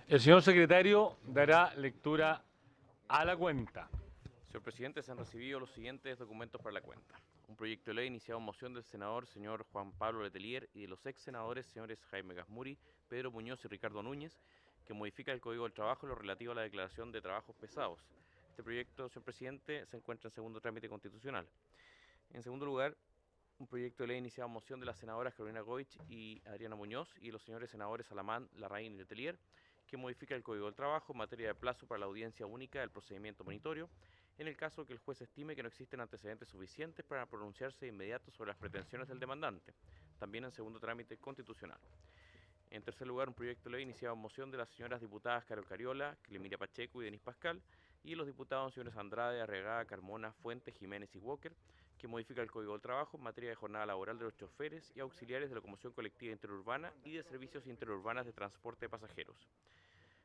El señor secretario dará lectura a la cuenta. Señor presidente, se han recibido los siguientes documentos para la cuenta. Un proyecto de ley iniciado en moción del senador señor Juan Pablo Letelier y de los ex senadores señores Jaime Gasmuri, Pedro Muñoz y Ricardo Núñez, que modifica el Código del Trabajo en lo relativo a la declaración de trabajos pesados. Este proyecto, señor presidente, se encuentra en segundo trámite constitucional. En segundo lugar, un proyecto de ley iniciado en moción de las senadoras Carolina Goich y Adriana Muñoz y de los señores senadores Alamán, Larraín y Letelier, que modifica el Código del Trabajo en materia de plazo para la audiencia única del procedimiento monitorio, en el caso que el juez estime que no existen antecedentes suficientes para pronunciarse de inmediato sobre las pretensiones del demandante, también en segundo trámite constitucional. En tercer lugar, un proyecto de ley iniciado en moción de las señoras diputadas Carol Cariola, Clemilia Pacheco y Denis Pascal, y los diputados señores Andrade, Arregada, Carmona, Fuentes, Jiménez y Walker, que modifica el Código del Trabajo en materia de jornada laboral de los choferes y auxiliares de locomoción colectiva interurbana y de servicios interurbanas de transporte de pasajeros.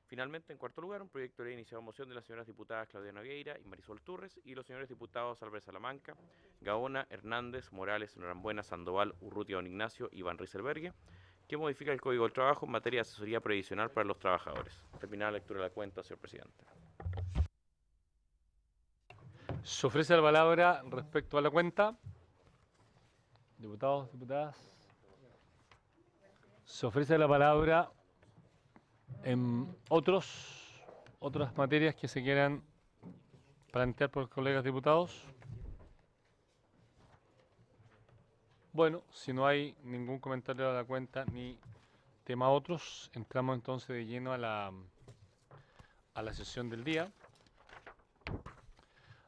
Finalmente, en cuarto lugar, un proyecto de ley iniciado en moción de las señoras diputadas Claudia Nogueira y Marisol Turres y los señores diputados Álvarez Salamanca, Gaona, Hernández, Morales, Norambuena, Sandoval, Urrutia, Don Ignacio y Van Rieselberghe, que modifica el Código del Trabajo en materia de asesoría previsional para los trabajadores. Terminada la lectura de la cuenta, señor presidente. Se ofrece la palabra respecto a la cuenta. Diputados, diputadas. Se ofrece la palabra en otras materias que se quieran plantear por los colegas diputados. Bueno, si no hay ningún comentario a la cuenta ni tema otros, entramos entonces de lleno a la sesión del día.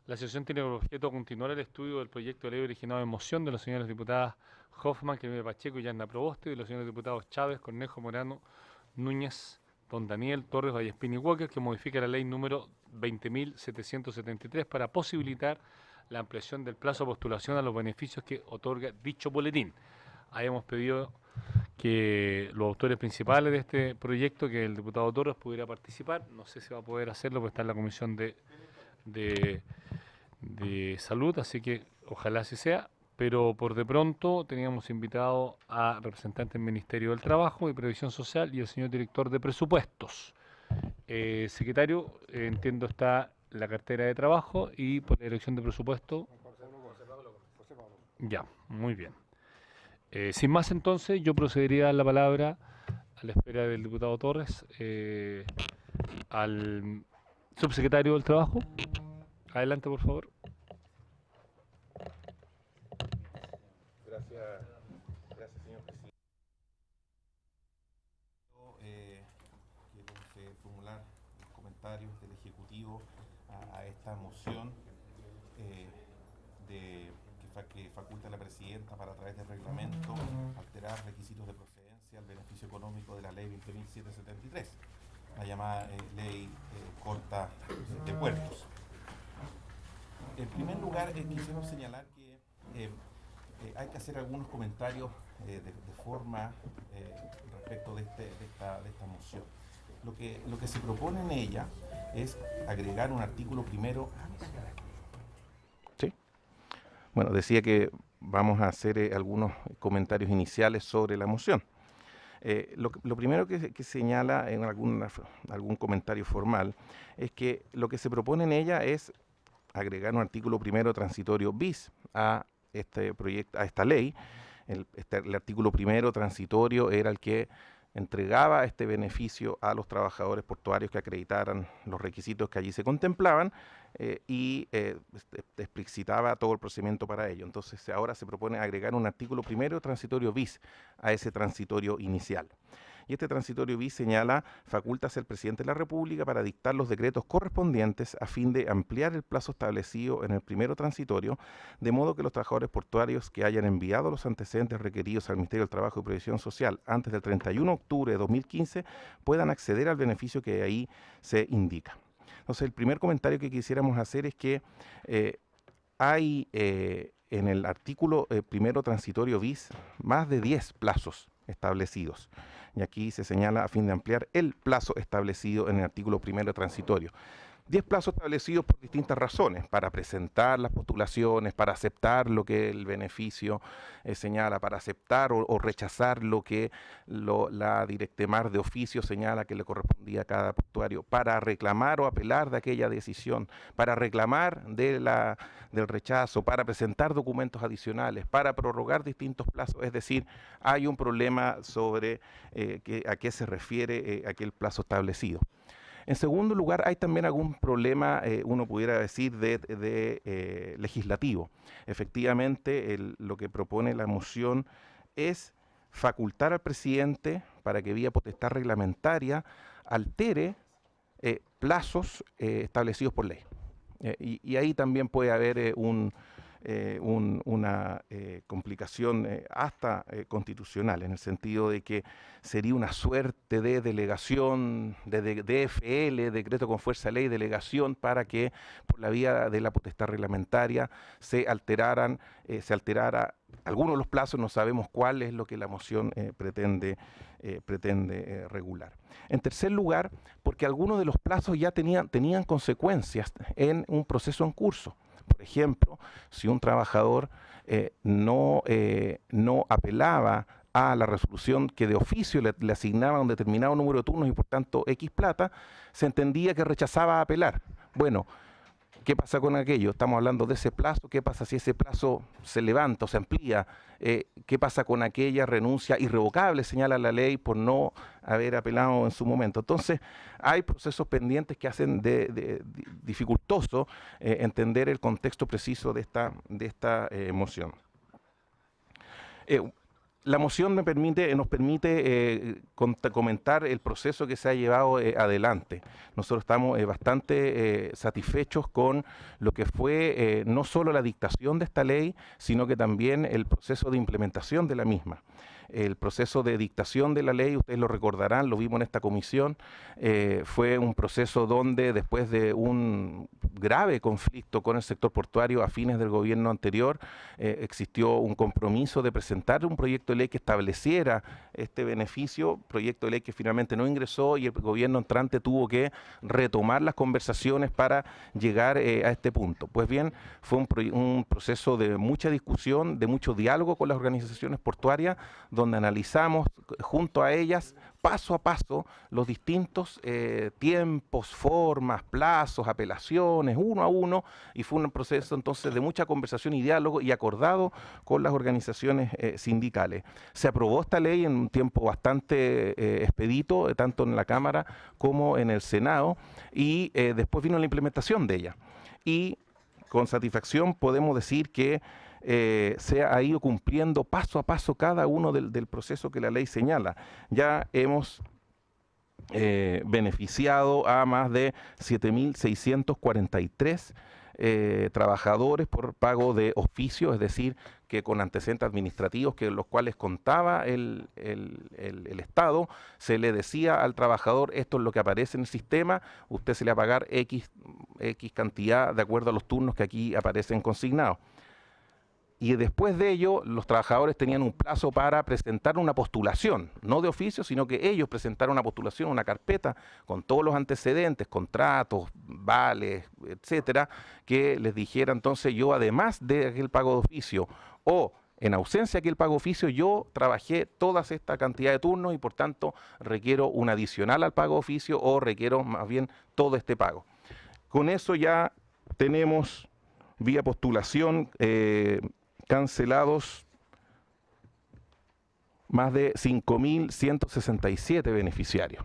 La sesión tiene por objeto continuar el estudio del proyecto de ley originado en moción de las señoras diputadas Hoffman, Clemilia Pacheco y Yasna Proboste, y de los señores diputados Chávez, Cornejo, Morano, Núñez, Don Daniel, Torres, Vallespín y Walker, que modifica la ley número 20.773 para posibilitar la ampliación del plazo de postulación a los beneficios que otorga dicho boletín. Habíamos pedido que los autores principales de este proyecto, que el diputado Torres pudiera participar. No sé si va a poder hacerlo porque está en la Comisión de Salud, así que ojalá así sea. Pero por de pronto teníamos invitado a representantes del Ministerio del Trabajo y Previsión Social y el señor director de Presupuestos. Secretario, entiendo está la cartera de trabajo y por la dirección de presupuesto. Ya, muy bien. Sin más entonces, yo procedería a dar la palabra a la espera del diputado Torres al subsecretario del Trabajo. Adelante, por favor. Gracias, señor presidente. Quiero formular los comentarios del Ejecutivo a esta moción que faculta a la Presidenta para, a través del reglamento, alterar requisitos de procedencia al beneficio económico de la Ley 20.773, la llamada Ley Corta de Puertos. En primer lugar, quisiera señalar que hay que hacer algunos comentarios de forma respecto de esta moción. Lo que se propone en ella es agregar un artículo primero. ¿Sí? Bueno, decía que vamos a hacer algunos comentarios iniciales sobre la moción. Lo primero que señala en algún comentario formal es que lo que se propone en ella es agregar un artículo primero transitorio bis a este proyecto, a esta ley. El artículo primero transitorio era el que entregaba este beneficio a los trabajadores portuarios que acreditaran los requisitos que allí se contemplaban y explicitaba todo el procedimiento para ello. Entonces ahora se propone agregar un artículo primero transitorio bis a ese transitorio inicial. Y este transitorio bis señala facultas al presidente de la República para dictar los decretos correspondientes a fin de ampliar el plazo establecido en el primero transitorio, de modo que los trabajadores portuarios que hayan enviado los antecedentes requeridos al Ministerio del Trabajo y Previsión Social antes del 31 de octubre de 2015 puedan acceder al beneficio que ahí se indica. Entonces, el primer comentario que quisiéramos hacer es que hay en el artículo primero transitorio bis más de 10 plazos establecidos. Y aquí se señala a fin de ampliar el plazo establecido en el artículo primero transitorio. 10 plazos establecidos por distintas razones, para presentar las postulaciones, para aceptar lo que el beneficio señala, para aceptar o rechazar lo que la Directemar de oficio señala que le correspondía a cada postuario, para reclamar o apelar de aquella decisión, para reclamar del rechazo, para presentar documentos adicionales, para prorrogar distintos plazos. Es decir, hay un problema sobre a qué se refiere aquel plazo establecido. En segundo lugar, hay también algún problema, uno pudiera decir, legislativo. Efectivamente, lo que propone la moción es facultar al presidente para que vía potestad reglamentaria altere plazos establecidos por ley. Y ahí también puede haber una complicación hasta constitucional, en el sentido de que sería una suerte de delegación, de DFL, decreto con fuerza de ley, delegación, para que por la vía de la potestad reglamentaria se alterara algunos de los plazos. No sabemos cuál es lo que la moción pretende regular. En tercer lugar, porque algunos de los plazos ya tenían consecuencias en un proceso en curso. Por ejemplo, si un trabajador no apelaba a la resolución que de oficio le asignaba un determinado número de turnos y por tanto X plata, se entendía que rechazaba apelar. Bueno, ¿qué pasa con aquello? Estamos hablando de ese plazo. ¿Qué pasa si ese plazo se levanta o se amplía? ¿Qué pasa con aquella renuncia irrevocable, señala la ley, por no haber apelado en su momento? Entonces, hay procesos pendientes que hacen dificultoso entender el contexto preciso de esta moción. La moción nos permite comentar el proceso que se ha llevado adelante. Nosotros estamos bastante satisfechos con lo que fue no solo la dictación de esta ley, sino que también el proceso de implementación de la misma. El proceso de dictación de la ley, ustedes lo recordarán, lo vimos en esta comisión, fue un proceso donde después de un grave conflicto con el sector portuario a fines del gobierno anterior, existió un compromiso de presentar un proyecto de ley que estableciera este beneficio, proyecto de ley que finalmente no ingresó y el gobierno entrante tuvo que retomar las conversaciones para llegar a este punto. Pues bien, fue un proceso de mucha discusión, de mucho diálogo con las organizaciones portuarias, donde analizamos junto a ellas, paso a paso, los distintos tiempos, formas, plazos, apelaciones, uno a uno, y fue un proceso entonces de mucha conversación y diálogo y acordado con las organizaciones sindicales. Se aprobó esta ley en un tiempo bastante expedito, tanto en la Cámara como en el Senado, y después vino la implementación de ella. Y con satisfacción podemos decir que se ha ido cumpliendo paso a paso cada uno del proceso que la ley señala. Ya hemos beneficiado a más de 7.643 trabajadores por pago de oficio, es decir, que con antecedentes administrativos que los cuales contaba el Estado, se le decía al trabajador: esto es lo que aparece en el sistema, usted se le va a pagar X cantidad de acuerdo a los turnos que aquí aparecen consignados. Y después de ello, los trabajadores tenían un plazo para presentar una postulación, no de oficio, sino que ellos presentaron una postulación, una carpeta, con todos los antecedentes, contratos, vales, etcétera, que les dijera entonces: yo, además de aquel pago de oficio, o en ausencia de aquel pago de oficio, yo trabajé toda esta cantidad de turnos y por tanto requiero un adicional al pago de oficio, o requiero más bien todo este pago. Con eso ya tenemos vía postulación cancelados más de 5.167 beneficiarios.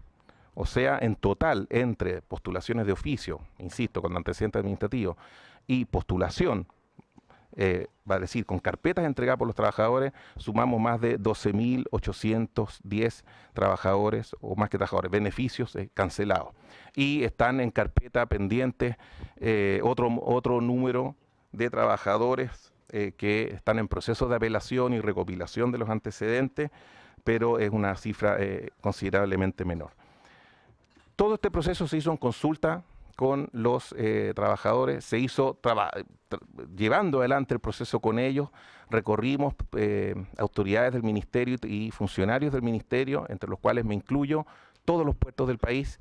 O sea, en total, entre postulaciones de oficio, insisto, con antecedentes administrativos, y postulación, va a decir, con carpetas entregadas por los trabajadores, sumamos más de 12.810 trabajadores, o más que trabajadores, beneficios cancelados. Y están en carpeta pendientes otro número de trabajadores que están en proceso de apelación y recopilación de los antecedentes, pero es una cifra considerablemente menor. Todo este proceso se hizo en consulta con los trabajadores, se hizo llevando adelante el proceso con ellos, recorrimos autoridades del Ministerio y funcionarios del Ministerio, entre los cuales me incluyo, todos los puertos del país,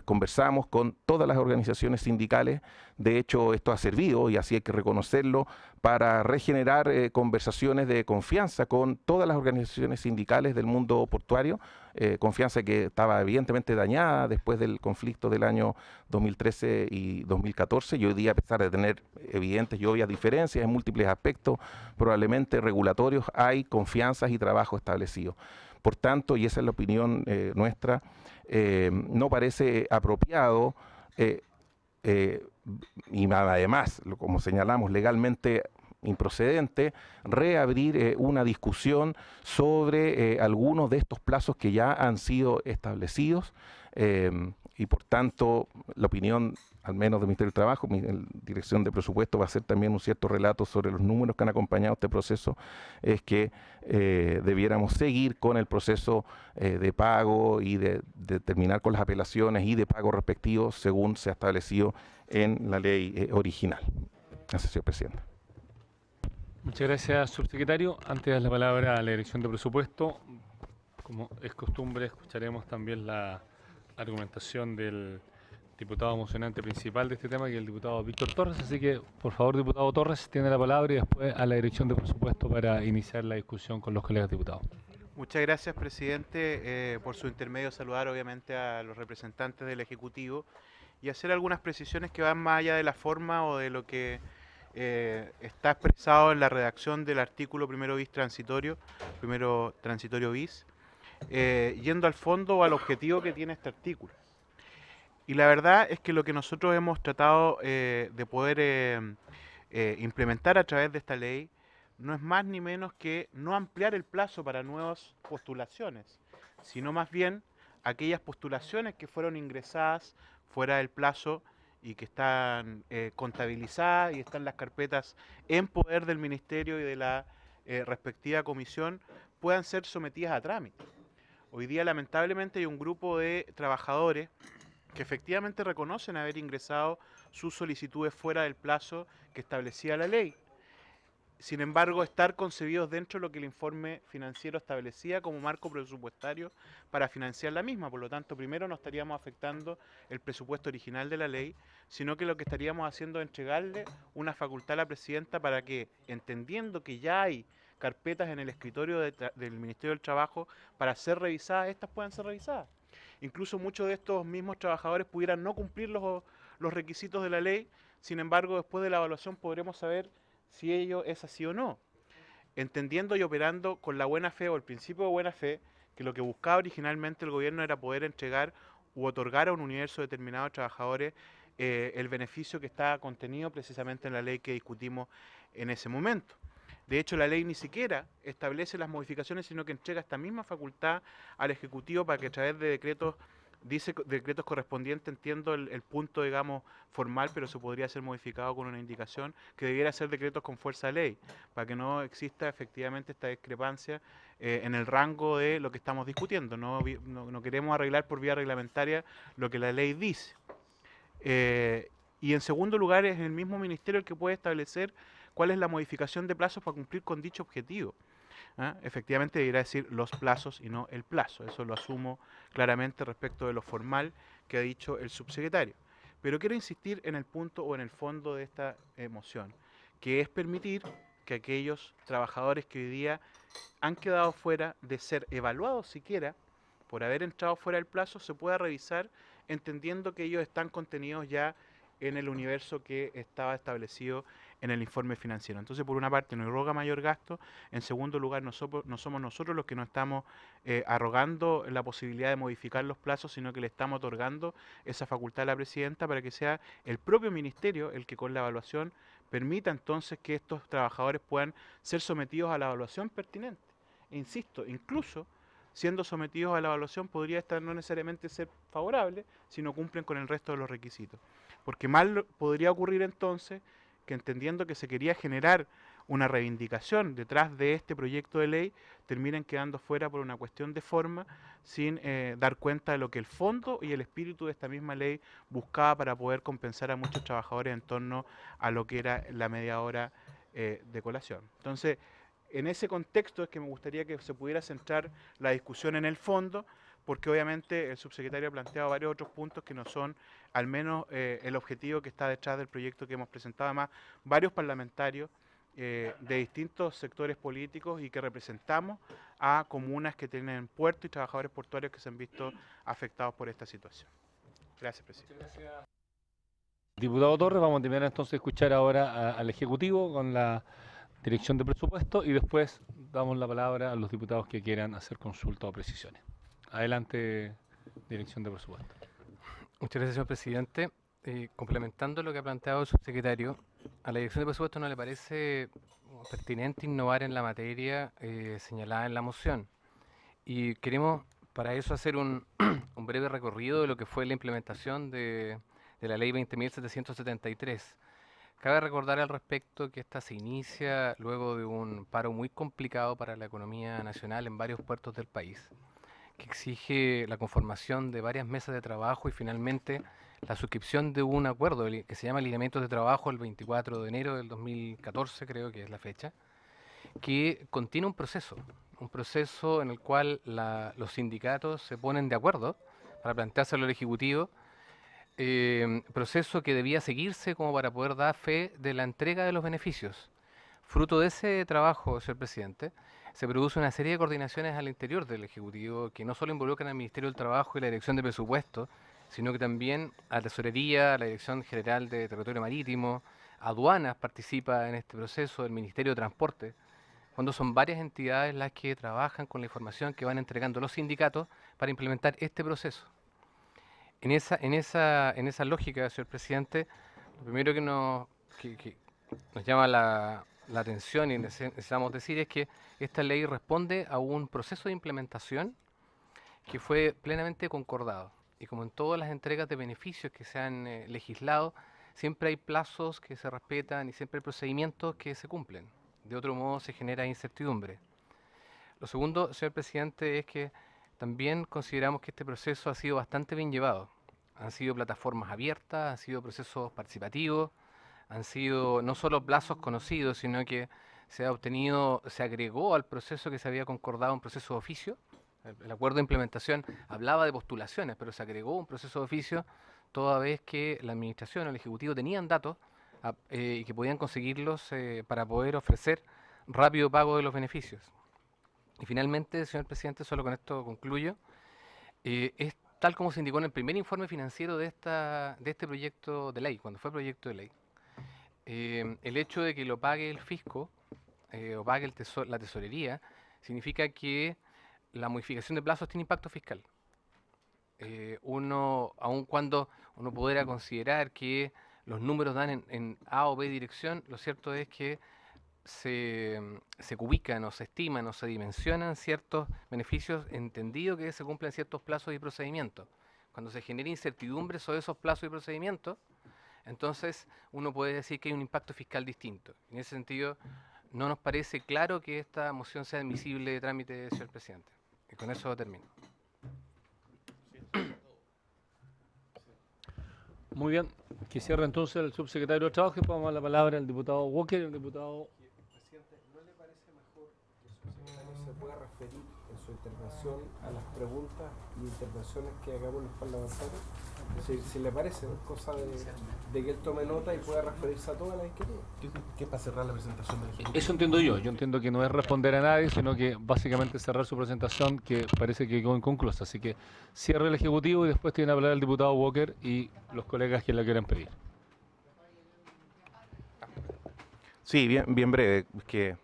conversamos con todas las organizaciones sindicales. De hecho, esto ha servido, y así hay que reconocerlo, para regenerar conversaciones de confianza con todas las organizaciones sindicales del mundo portuario, confianza que estaba evidentemente dañada después del conflicto del año 2013 y 2014, y hoy día, a pesar de tener evidentes y obvias diferencias en múltiples aspectos, probablemente regulatorios, hay confianzas y trabajo establecido. Por tanto, y esa es la opinión nuestra, no parece apropiado y además, como señalamos, legalmente improcedente, reabrir una discusión sobre algunos de estos plazos que ya han sido establecidos, y por tanto la opinión, al menos del Ministerio del Trabajo, mi Dirección de Presupuesto va a hacer también un cierto relato sobre los números que han acompañado este proceso, es que debiéramos seguir con el proceso de pago y de terminar con las apelaciones y de pago respectivos según se ha establecido en la ley original. Gracias, señor presidente. Muchas gracias, subsecretario. Antes de dar la palabra a la Dirección de Presupuesto, como es costumbre, escucharemos también la argumentación del diputado mocionante principal de este tema, que es el diputado Víctor Torres. Así que, por favor, diputado Torres, tiene la palabra, y después a la Dirección de Presupuesto para iniciar la discusión con los colegas diputados. Muchas gracias, presidente. Por su intermedio, saludar obviamente a los representantes del Ejecutivo y hacer algunas precisiones que van más allá de la forma o de lo que está expresado en la redacción del artículo primero transitorio bis, yendo al fondo o al objetivo que tiene este artículo. Y la verdad es que lo que nosotros hemos tratado de poder implementar a través de esta ley no es más ni menos que no ampliar el plazo para nuevas postulaciones, sino más bien aquellas postulaciones que fueron ingresadas fuera del plazo y que están contabilizadas y están las carpetas en poder del Ministerio y de la respectiva comisión, puedan ser sometidas a trámite. Hoy día, lamentablemente, hay un grupo de trabajadores que efectivamente reconocen haber ingresado sus solicitudes fuera del plazo que establecía la ley. Sin embargo, estar concebidos dentro de lo que el informe financiero establecía como marco presupuestario para financiar la misma. Por lo tanto, primero no estaríamos afectando el presupuesto original de la ley, sino que lo que estaríamos haciendo es entregarle una facultad a la presidenta para que, entendiendo que ya hay carpetas en el escritorio del Ministerio del Trabajo para ser revisadas, estas puedan ser revisadas. Incluso muchos de estos mismos trabajadores pudieran no cumplir los requisitos de la ley, sin embargo, después de la evaluación podremos saber si ello es así o no, entendiendo y operando con la buena fe o el principio de buena fe, que lo que buscaba originalmente el gobierno era poder entregar u otorgar a un universo determinado de trabajadores el beneficio que está contenido precisamente en la ley que discutimos en ese momento. De hecho, la ley ni siquiera establece las modificaciones, sino que entrega esta misma facultad al Ejecutivo para que a través de decretos correspondientes, entiendo el punto, digamos, formal, pero se podría ser modificado con una indicación que debiera ser decretos con fuerza de ley, para que no exista efectivamente esta discrepancia en el rango de lo que estamos discutiendo. No queremos arreglar por vía reglamentaria lo que la ley dice. Y en segundo lugar, es el mismo ministerio el que puede establecer cuál es la modificación de plazos para cumplir con dicho objetivo. Efectivamente debería decir los plazos y no el plazo. Eso lo asumo claramente respecto de lo formal que ha dicho el subsecretario. Pero quiero insistir en el punto o en el fondo de esta moción, que es permitir que aquellos trabajadores que hoy día han quedado fuera de ser evaluados siquiera por haber entrado fuera del plazo, se pueda revisar entendiendo que ellos están contenidos ya en el universo que estaba establecido en el informe financiero. Entonces, por una parte, no roga mayor gasto. En segundo lugar, no somos nosotros los que nos estamos arrogando la posibilidad de modificar los plazos, sino que le estamos otorgando esa facultad a la presidenta para que sea el propio ministerio el que con la evaluación permita entonces que estos trabajadores puedan ser sometidos a la evaluación pertinente. E insisto, incluso siendo sometidos a la evaluación podría estar no necesariamente ser favorable si no cumplen con el resto de los requisitos. Porque mal podría ocurrir entonces que, entendiendo que se quería generar una reivindicación detrás de este proyecto de ley, terminen quedando fuera por una cuestión de forma, sin dar cuenta de lo que el fondo y el espíritu de esta misma ley buscaba para poder compensar a muchos trabajadores en torno a lo que era la media hora de colación. Entonces, en ese contexto es que me gustaría que se pudiera centrar la discusión en el fondo, porque obviamente el subsecretario ha planteado varios otros puntos que no son al menos el objetivo que está detrás del proyecto que hemos presentado, además varios parlamentarios de distintos sectores políticos y que representamos a comunas que tienen puertos y trabajadores portuarios que se han visto afectados por esta situación. Gracias, presidente. Diputado Torres, vamos a terminar entonces de escuchar ahora al Ejecutivo con la Dirección de Presupuesto y después damos la palabra a los diputados que quieran hacer consulta o precisiones. Adelante, Dirección de Presupuesto. Muchas gracias, señor presidente. Complementando lo que ha planteado el subsecretario, a la Dirección de Presupuesto no le parece pertinente innovar en la materia señalada en la moción. Y queremos para eso hacer un breve recorrido de lo que fue la implementación de la Ley 20.773. Cabe recordar al respecto que esta se inicia luego de un paro muy complicado para la economía nacional en varios puertos del país, que exige la conformación de varias mesas de trabajo y finalmente la suscripción de un acuerdo que se llama Alineamientos de Trabajo el 24 de enero del 2014, creo que es la fecha, que contiene un proceso en el cual los sindicatos se ponen de acuerdo para planteárselo al Ejecutivo, proceso que debía seguirse como para poder dar fe de la entrega de los beneficios. Fruto de ese trabajo, señor presidente, se produce una serie de coordinaciones al interior del Ejecutivo que no solo involucran al Ministerio del Trabajo y la Dirección de Presupuesto, sino que también a la Tesorería, la Dirección General de Territorio Marítimo, Aduanas participa en este proceso, el Ministerio de Transporte, cuando son varias entidades las que trabajan con la información que van entregando los sindicatos para implementar este proceso. En esa lógica, señor presidente, lo primero que nos llama la atención y necesitamos decir es que esta ley responde a un proceso de implementación que fue plenamente concordado. Y como en todas las entregas de beneficios que se han legislado, siempre hay plazos que se respetan y siempre hay procedimientos que se cumplen. De otro modo se genera incertidumbre. Lo segundo, señor presidente, es que también consideramos que este proceso ha sido bastante bien llevado. Han sido plataformas abiertas, han sido procesos participativos, han sido no solo plazos conocidos, sino que se agregó al proceso que se había concordado un proceso de oficio. El acuerdo de implementación hablaba de postulaciones, pero se agregó un proceso de oficio toda vez que la administración o el Ejecutivo tenían datos y que podían conseguirlos para poder ofrecer rápido pago de los beneficios. Y finalmente, señor presidente, solo con esto concluyo, es tal como se indicó en el primer informe financiero de este proyecto de ley, cuando fue proyecto de ley. El hecho de que lo pague el fisco o pague la tesorería significa que la modificación de plazos tiene impacto fiscal. Aun cuando uno pudiera considerar que los números dan en A o B dirección, lo cierto es que se ubican o se estiman o se dimensionan ciertos beneficios, entendido que se cumplen ciertos plazos y procedimientos. Cuando se genera incertidumbre sobre esos plazos y procedimientos, entonces uno puede decir que hay un impacto fiscal distinto. En ese sentido, no nos parece claro que esta moción sea admisible de trámite, señor presidente. Y con eso termino. Muy bien, que cierre entonces el subsecretario de Trabajo y podemos dar la palabra al diputado Walker y al diputado... Presidente, ¿no le parece mejor que el subsecretario se pueda referir en su intervención a las preguntas y intervenciones que hagamos los parlamentarios? Si le parece, ¿no? Cosa de que él tome nota y pueda referirse a todas las inquietudes. ¿Qué es para cerrar la presentación del Ejecutivo? Eso entiendo yo entiendo que no es responder a nadie, sino que básicamente cerrar su presentación que parece que quedó inconclusa. Así que cierre el Ejecutivo y después tiene que hablar el diputado Walker y los colegas que la quieran pedir. Sí, bien breve, que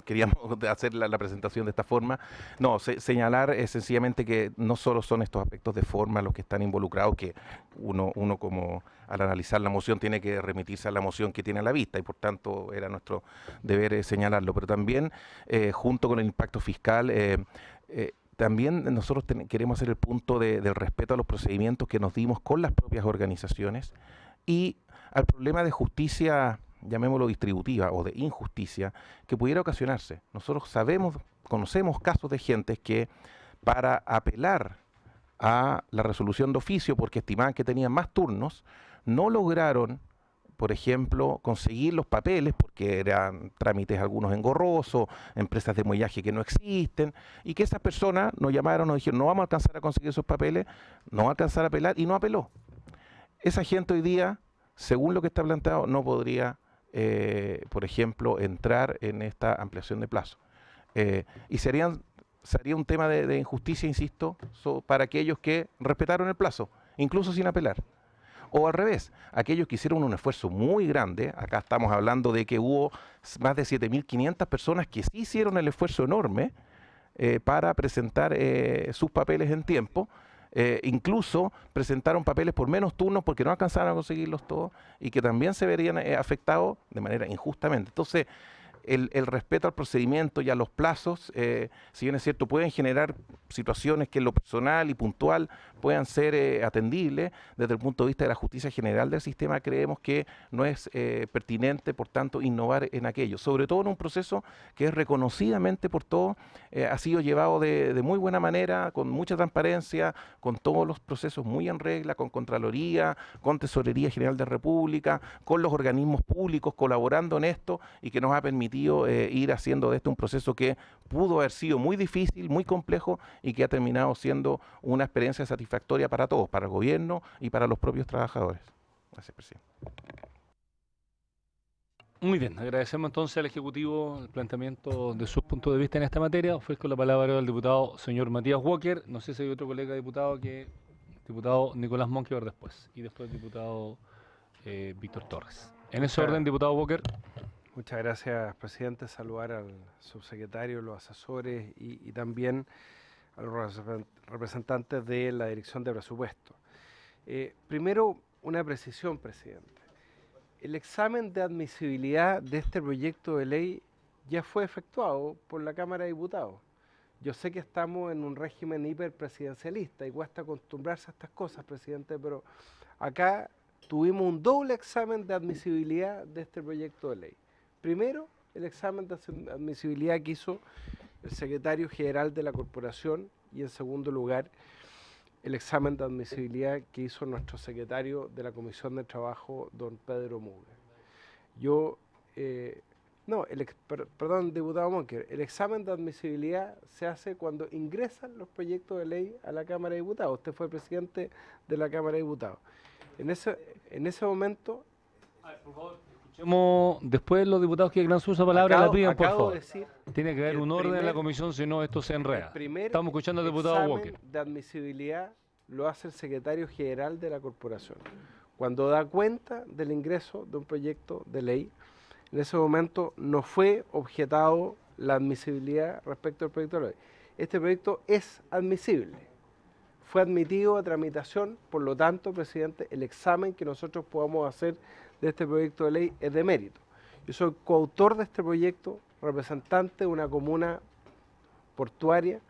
queríamos hacer la presentación de esta forma. No, señalar sencillamente que no solo son estos aspectos de forma los que están involucrados, que uno como al analizar la moción tiene que remitirse a la moción que tiene a la vista y por tanto era nuestro deber señalarlo, pero también junto con el impacto fiscal, también nosotros queremos hacer el punto del respeto a los procedimientos que nos dimos con las propias organizaciones y al problema de justicia, llamémoslo distributiva o de injusticia, que pudiera ocasionarse. Nosotros conocemos casos de gente que para apelar a la resolución de oficio porque estimaban que tenían más turnos, no lograron por ejemplo, conseguir los papeles, porque eran trámites algunos engorrosos, empresas de muellaje que no existen, y que esas personas nos llamaron, nos dijeron, no vamos a alcanzar a conseguir esos papeles, no va a alcanzar a apelar, y no apeló. Esa gente hoy día, según lo que está planteado, no podría, por ejemplo, entrar en esta ampliación de plazo. Y sería un tema de injusticia, insisto, para aquellos que respetaron el plazo, incluso sin apelar. O al revés, aquellos que hicieron un esfuerzo muy grande, acá estamos hablando de que hubo más de 7.500 personas que sí hicieron el esfuerzo enorme para presentar sus papeles en tiempo, incluso presentaron papeles por menos turnos porque no alcanzaron a conseguirlos todos y que también se verían afectados de manera injustamente. Entonces, el respeto al procedimiento y a los plazos, si bien es cierto, pueden generar situaciones que en lo personal y puntual puedan ser atendibles. Desde el punto de vista de la justicia general del sistema, creemos que no es pertinente, por tanto, innovar en aquello. Sobre todo en un proceso que es reconocidamente por todos, ha sido llevado de muy buena manera, con mucha transparencia, con todos los procesos muy en regla, con Contraloría, con Tesorería General de República, con los organismos públicos colaborando en esto y que nos ha permitido ir haciendo de esto un proceso que pudo haber sido muy difícil, muy complejo y que ha terminado siendo una experiencia satisfactoria para todos, para el gobierno y para los propios trabajadores. Gracias, presidente. Muy bien, agradecemos entonces al Ejecutivo el planteamiento de sus puntos de vista en esta materia. Ofrezco la palabra al diputado señor Matías Walker. No sé si hay otro colega diputado diputado Nicolás Monkever después. Y después el diputado Víctor Torres. En ese orden, diputado Walker. Muchas gracias, presidente. Saludar al subsecretario, los asesores y también a los representantes de la Dirección de Presupuesto. Primero, una precisión, presidente. El examen de admisibilidad de este proyecto de ley ya fue efectuado por la Cámara de Diputados. Yo sé que estamos en un régimen hiperpresidencialista y cuesta acostumbrarse a estas cosas, presidente, pero acá tuvimos un doble examen de admisibilidad de este proyecto de ley. Primero, el examen de admisibilidad que hizo el secretario general de la corporación y en segundo lugar, el examen de admisibilidad que hizo nuestro secretario de la Comisión de Trabajo, don Pedro Muga. Perdón, diputado Monker, el examen de admisibilidad se hace cuando ingresan los proyectos de ley a la Cámara de Diputados. Usted fue presidente de la Cámara de Diputados. En ese momento... A ver, por favor. Después los diputados que quieran su uso de palabra la piden, por favor. Tiene que haber un orden en la comisión, si no esto se enreda. Estamos escuchando al diputado Walker. El examen de admisibilidad lo hace el secretario general de la corporación. Cuando da cuenta del ingreso de un proyecto de ley, en ese momento no fue objetado la admisibilidad respecto al proyecto de ley. Este proyecto es admisible. Fue admitido a tramitación, por lo tanto, presidente, el examen que nosotros podamos hacer de este proyecto de ley es de mérito. Yo soy coautor de este proyecto, representante de una comuna portuaria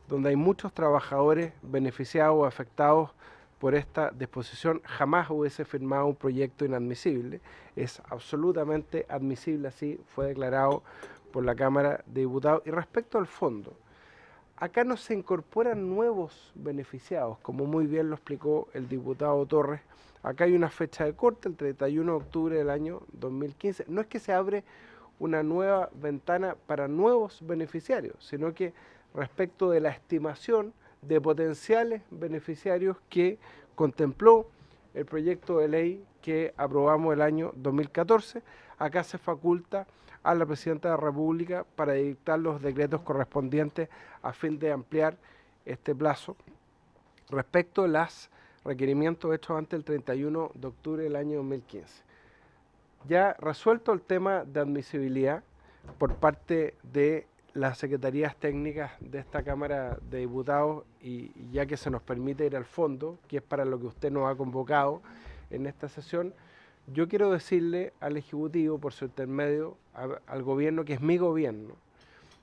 donde hay muchos trabajadores beneficiados o afectados por esta disposición. Jamás hubiese firmado un proyecto inadmisible. Es absolutamente admisible, así fue declarado por la Cámara de Diputados. Y respecto al fondo, acá no se incorporan nuevos beneficiados, como muy bien lo explicó el diputado Torres. Acá hay una fecha de corte, el 31 de octubre del año 2015. No es que se abre una nueva ventana para nuevos beneficiarios, sino que respecto de la estimación de potenciales beneficiarios que contempló el proyecto de ley que aprobamos el año 2014, acá se faculta a la Presidenta de la República para dictar los decretos correspondientes a fin de ampliar este plazo respecto a los requerimientos hechos antes del 31 de octubre del año 2015. Ya resuelto el tema de admisibilidad por parte de las secretarías técnicas de esta Cámara de Diputados y ya que se nos permite ir al fondo, que es para lo que usted nos ha convocado en esta sesión, yo quiero decirle al Ejecutivo, por su intermedio, al gobierno, que es mi gobierno,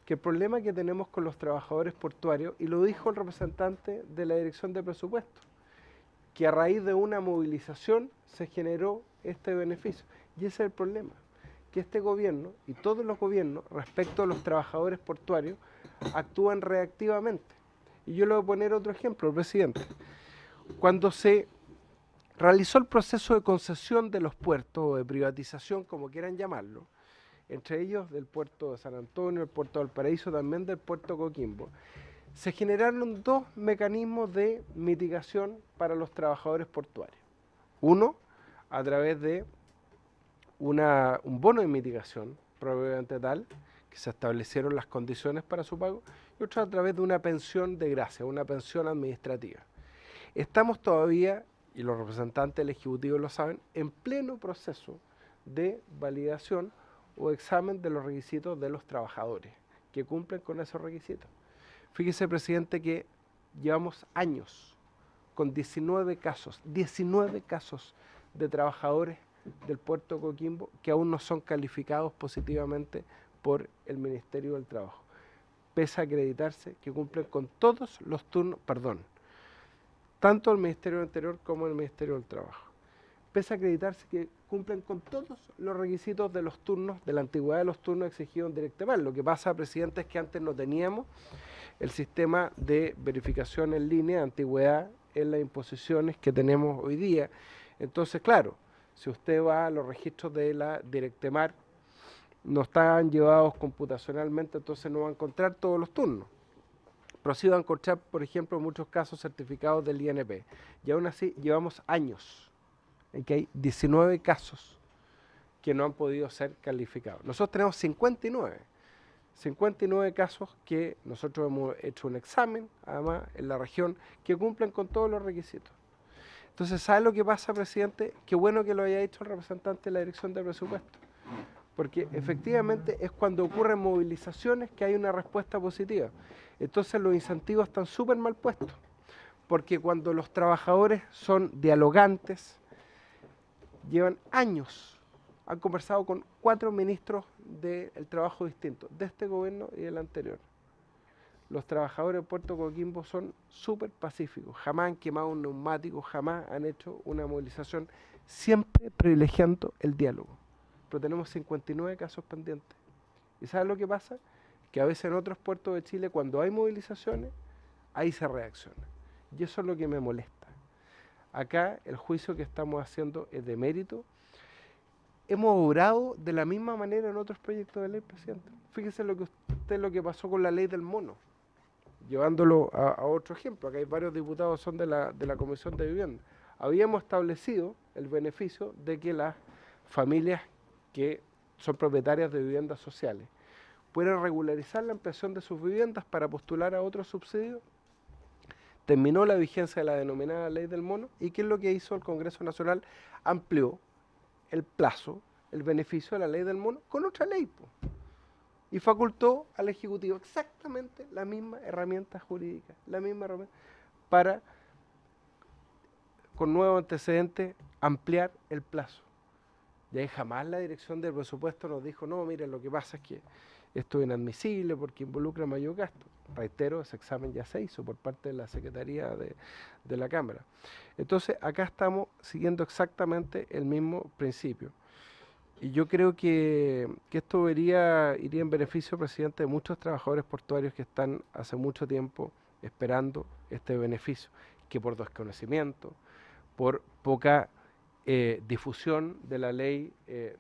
que el problema que tenemos con los trabajadores portuarios, y lo dijo el representante de la Dirección de Presupuesto, que a raíz de una movilización se generó este beneficio. Y ese es el problema, que este gobierno y todos los gobiernos respecto a los trabajadores portuarios actúan reactivamente. Y yo le voy a poner otro ejemplo, presidente. Cuando se realizó el proceso de concesión de los puertos o de privatización, como quieran llamarlo, entre ellos del puerto de San Antonio, el puerto de Valparaíso, también del puerto Coquimbo. Se generaron dos mecanismos de mitigación para los trabajadores portuarios. Uno, a través de un bono de mitigación propiamente tal, que se establecieron las condiciones para su pago, y otro a través de una pensión de gracia, una pensión administrativa. Estamos todavía, y los representantes del Ejecutivo lo saben, en pleno proceso de validación o examen de los requisitos de los trabajadores que cumplen con esos requisitos. Fíjese, presidente, que llevamos años con 19 casos de trabajadores del puerto Coquimbo que aún no son calificados positivamente por el Ministerio del Trabajo, pese a acreditarse que cumplen con todos los turnos, tanto el Ministerio del Interior como el Ministerio del Trabajo, pese a acreditarse que cumplen con todos los requisitos de los turnos, de la antigüedad de los turnos exigidos en Directemal. Lo que pasa, presidente, es que antes no teníamos el sistema de verificación en línea de antigüedad en las imposiciones que tenemos hoy día. Entonces, claro, si usted va a los registros de la Directemar, no están llevados computacionalmente, entonces no va a encontrar todos los turnos. Pero sí va a encontrar, por ejemplo, en muchos casos certificados del INP. Y aún así llevamos años en que hay 19 casos que no han podido ser calificados. Nosotros tenemos 59 casos que nosotros hemos hecho un examen, además, en la región, que cumplen con todos los requisitos. Entonces, ¿sabe lo que pasa, presidente? Qué bueno que lo haya dicho el representante de la Dirección de Presupuesto, porque efectivamente es cuando ocurren movilizaciones que hay una respuesta positiva. Entonces los incentivos están súper mal puestos, porque cuando los trabajadores son dialogantes, llevan años, han conversado con 4 ministros del trabajo distintos, de este gobierno y del anterior. Los trabajadores de Puerto Coquimbo son súper pacíficos, jamás han quemado un neumático, jamás han hecho una movilización, siempre privilegiando el diálogo. Pero tenemos 59 casos pendientes. ¿Y sabes lo que pasa? Que a veces en otros puertos de Chile, cuando hay movilizaciones, ahí se reacciona. Y eso es lo que me molesta. Acá el juicio que estamos haciendo es de mérito. Hemos obrado de la misma manera en otros proyectos de ley, presidente. Fíjese lo que pasó con la ley del mono, llevándolo a otro ejemplo. Acá hay varios diputados son de la Comisión de Vivienda. Habíamos establecido el beneficio de que las familias que son propietarias de viviendas sociales pueden regularizar la ampliación de sus viviendas para postular a otros subsidios. Terminó la vigencia de la denominada ley del mono, y ¿qué es lo que hizo el Congreso Nacional? Amplió el plazo, el beneficio de la ley del mono con otra ley, y facultó al Ejecutivo exactamente la misma herramienta jurídica, la misma herramienta para, con nuevo antecedente, ampliar el plazo. Y ahí jamás la Dirección del Presupuesto nos dijo, no, miren, lo que pasa es que esto es inadmisible porque involucra mayor gasto. Reitero, ese examen ya se hizo por parte de la Secretaría de la Cámara. Entonces, acá estamos siguiendo exactamente el mismo principio. Y yo creo que esto iría en beneficio, presidente, de muchos trabajadores portuarios que están hace mucho tiempo esperando este beneficio, que por desconocimiento, por poca difusión de la ley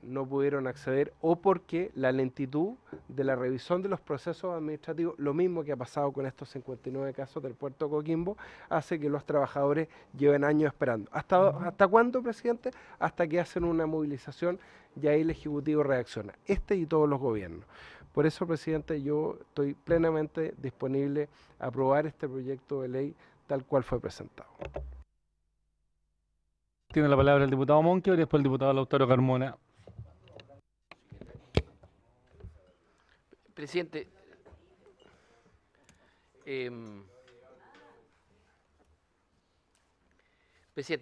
no pudieron acceder, o porque la lentitud de la revisión de los procesos administrativos, lo mismo que ha pasado con estos 59 casos del puerto Coquimbo, hace que los trabajadores lleven años esperando. ¿Hasta cuándo, presidente? Hasta que hacen una movilización y ahí el Ejecutivo reacciona, este y todos los gobiernos. Por eso, presidente, yo estoy plenamente disponible a aprobar este proyecto de ley tal cual fue presentado. Tiene la palabra el diputado Monque y después el diputado Lautaro Carmona. Presidente,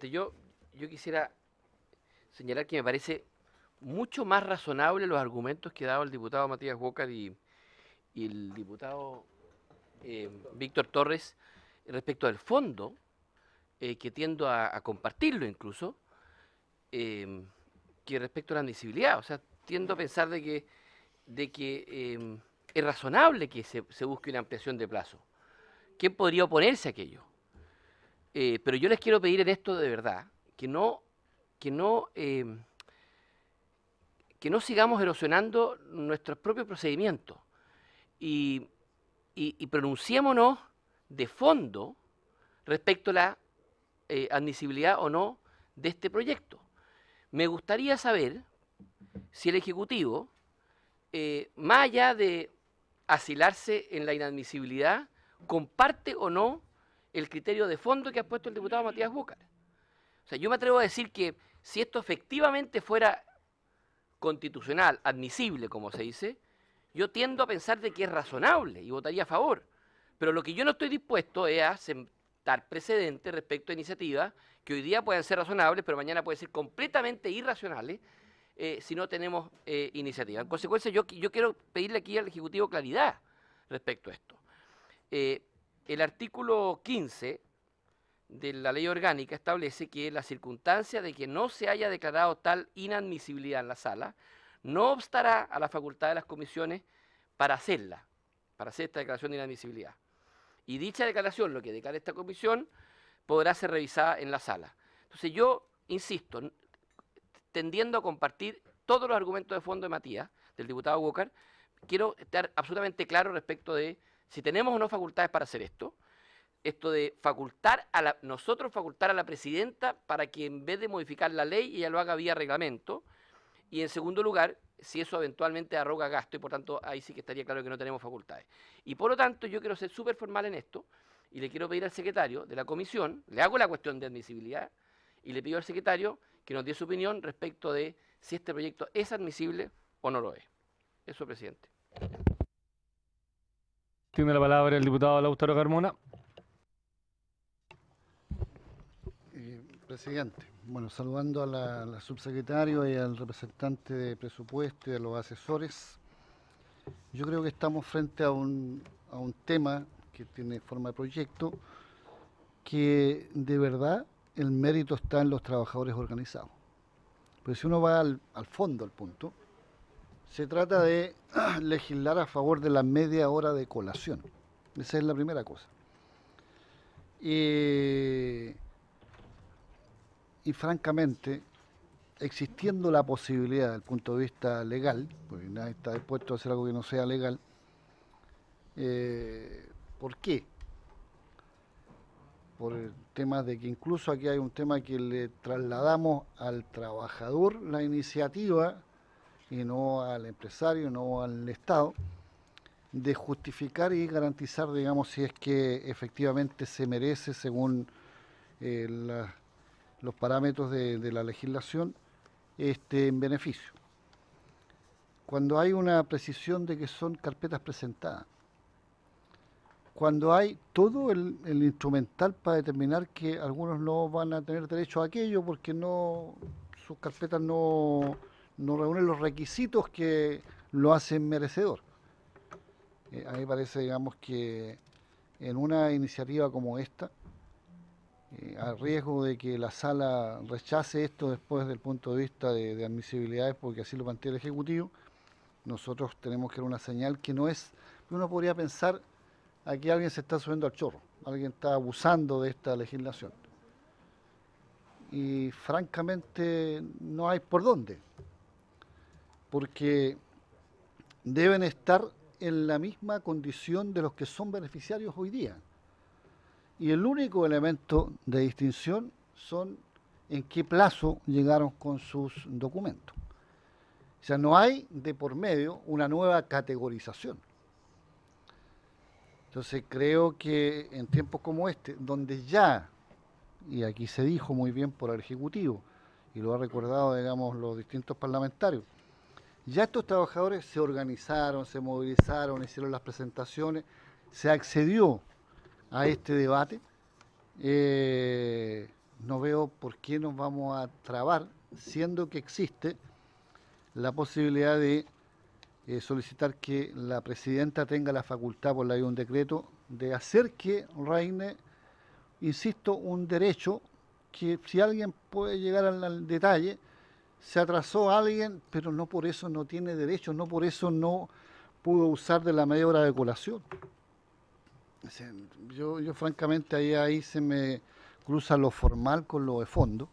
yo quisiera señalar que me parece mucho más razonable los argumentos que ha dado el diputado Matías Walker y el diputado Víctor Torres respecto al fondo, que tiendo a compartirlo incluso, que respecto a la admisibilidad. O sea, tiendo a pensar de que es razonable que se busque una ampliación de plazo. ¿Quién podría oponerse a aquello? Pero yo les quiero pedir en esto de verdad que no sigamos erosionando nuestros propios procedimientos y pronunciémonos de fondo respecto a la admisibilidad o no de este proyecto. Me gustaría saber si el Ejecutivo, más allá de asilarse en la inadmisibilidad, comparte o no el criterio de fondo que ha puesto el diputado Matías Búcar. O sea, yo me atrevo a decir que si esto efectivamente fuera constitucional, admisible, como se dice, yo tiendo a pensar de que es razonable y votaría a favor. Pero lo que yo no estoy dispuesto es a sentar precedentes respecto a iniciativas que hoy día pueden ser razonables, pero mañana pueden ser completamente irracionales si no tenemos iniciativa. En consecuencia, yo quiero pedirle aquí al Ejecutivo claridad respecto a esto. El artículo 15 de la ley orgánica establece que la circunstancia de que no se haya declarado tal inadmisibilidad en la sala no obstará a la facultad de las comisiones para hacer esta declaración de inadmisibilidad. Y dicha declaración, lo que declare esta comisión, podrá ser revisada en la sala. Entonces yo, insisto, tendiendo a compartir todos los argumentos de fondo de Matías, del diputado Búcar, quiero estar absolutamente claro respecto de si tenemos o no facultades para hacer esto de nosotros facultar a la presidenta para que en vez de modificar la ley, ella lo haga vía reglamento, y en segundo lugar, si eso eventualmente arroga gasto, y por tanto ahí sí que estaría claro que no tenemos facultades. Y por lo tanto yo quiero ser súper formal en esto, y le quiero pedir al secretario de la comisión, le hago la cuestión de admisibilidad, y le pido al secretario que nos dé su opinión respecto de si este proyecto es admisible o no lo es. Eso, presidente. Tiene la palabra el diputado Lautaro Carmona. Presidente, bueno, saludando a la subsecretaria y al representante de presupuesto y a los asesores, yo creo que estamos frente a un tema que tiene forma de proyecto, que de verdad el mérito está en los trabajadores organizados. Pero si uno va al fondo, al punto, se trata de legislar a favor de la media hora de colación. Esa es la primera cosa. Y francamente, existiendo la posibilidad desde el punto de vista legal, porque nadie está dispuesto a hacer algo que no sea legal, ¿por qué? Por el tema de que incluso aquí hay un tema que le trasladamos al trabajador la iniciativa y no al empresario, no al Estado, de justificar y garantizar, digamos, si es que efectivamente se merece según los parámetros de la legislación en beneficio. Cuando hay una precisión de que son carpetas presentadas, cuando hay todo el instrumental para determinar que algunos no van a tener derecho a aquello porque sus carpetas no reúnen los requisitos que lo hacen merecedor. A mí me parece, digamos, que en una iniciativa como esta, a riesgo de que la sala rechace esto después del punto de vista de admisibilidades, porque así lo plantea el Ejecutivo, nosotros tenemos que dar una señal que no es, uno podría pensar, aquí alguien se está subiendo al chorro, alguien está abusando de esta legislación. Y francamente no hay por dónde, porque deben estar en la misma condición de los que son beneficiarios hoy día. Y el único elemento de distinción son en qué plazo llegaron con sus documentos. O sea, no hay de por medio una nueva categorización. Entonces creo que en tiempos como este, donde ya, y aquí se dijo muy bien por el Ejecutivo, y lo ha recordado, digamos, los distintos parlamentarios, ya estos trabajadores se organizaron, se movilizaron, hicieron las presentaciones, se accedió a este debate. No veo por qué nos vamos a trabar, siendo que existe la posibilidad de solicitar que la presidenta tenga la facultad por la vía de un decreto de hacer que reine, insisto, un derecho que si alguien puede llegar al detalle, se atrasó a alguien, pero no por eso no tiene derecho, no por eso no pudo usar de la media hora de colación. O sea, yo francamente ahí se me cruza lo formal con lo de fondo,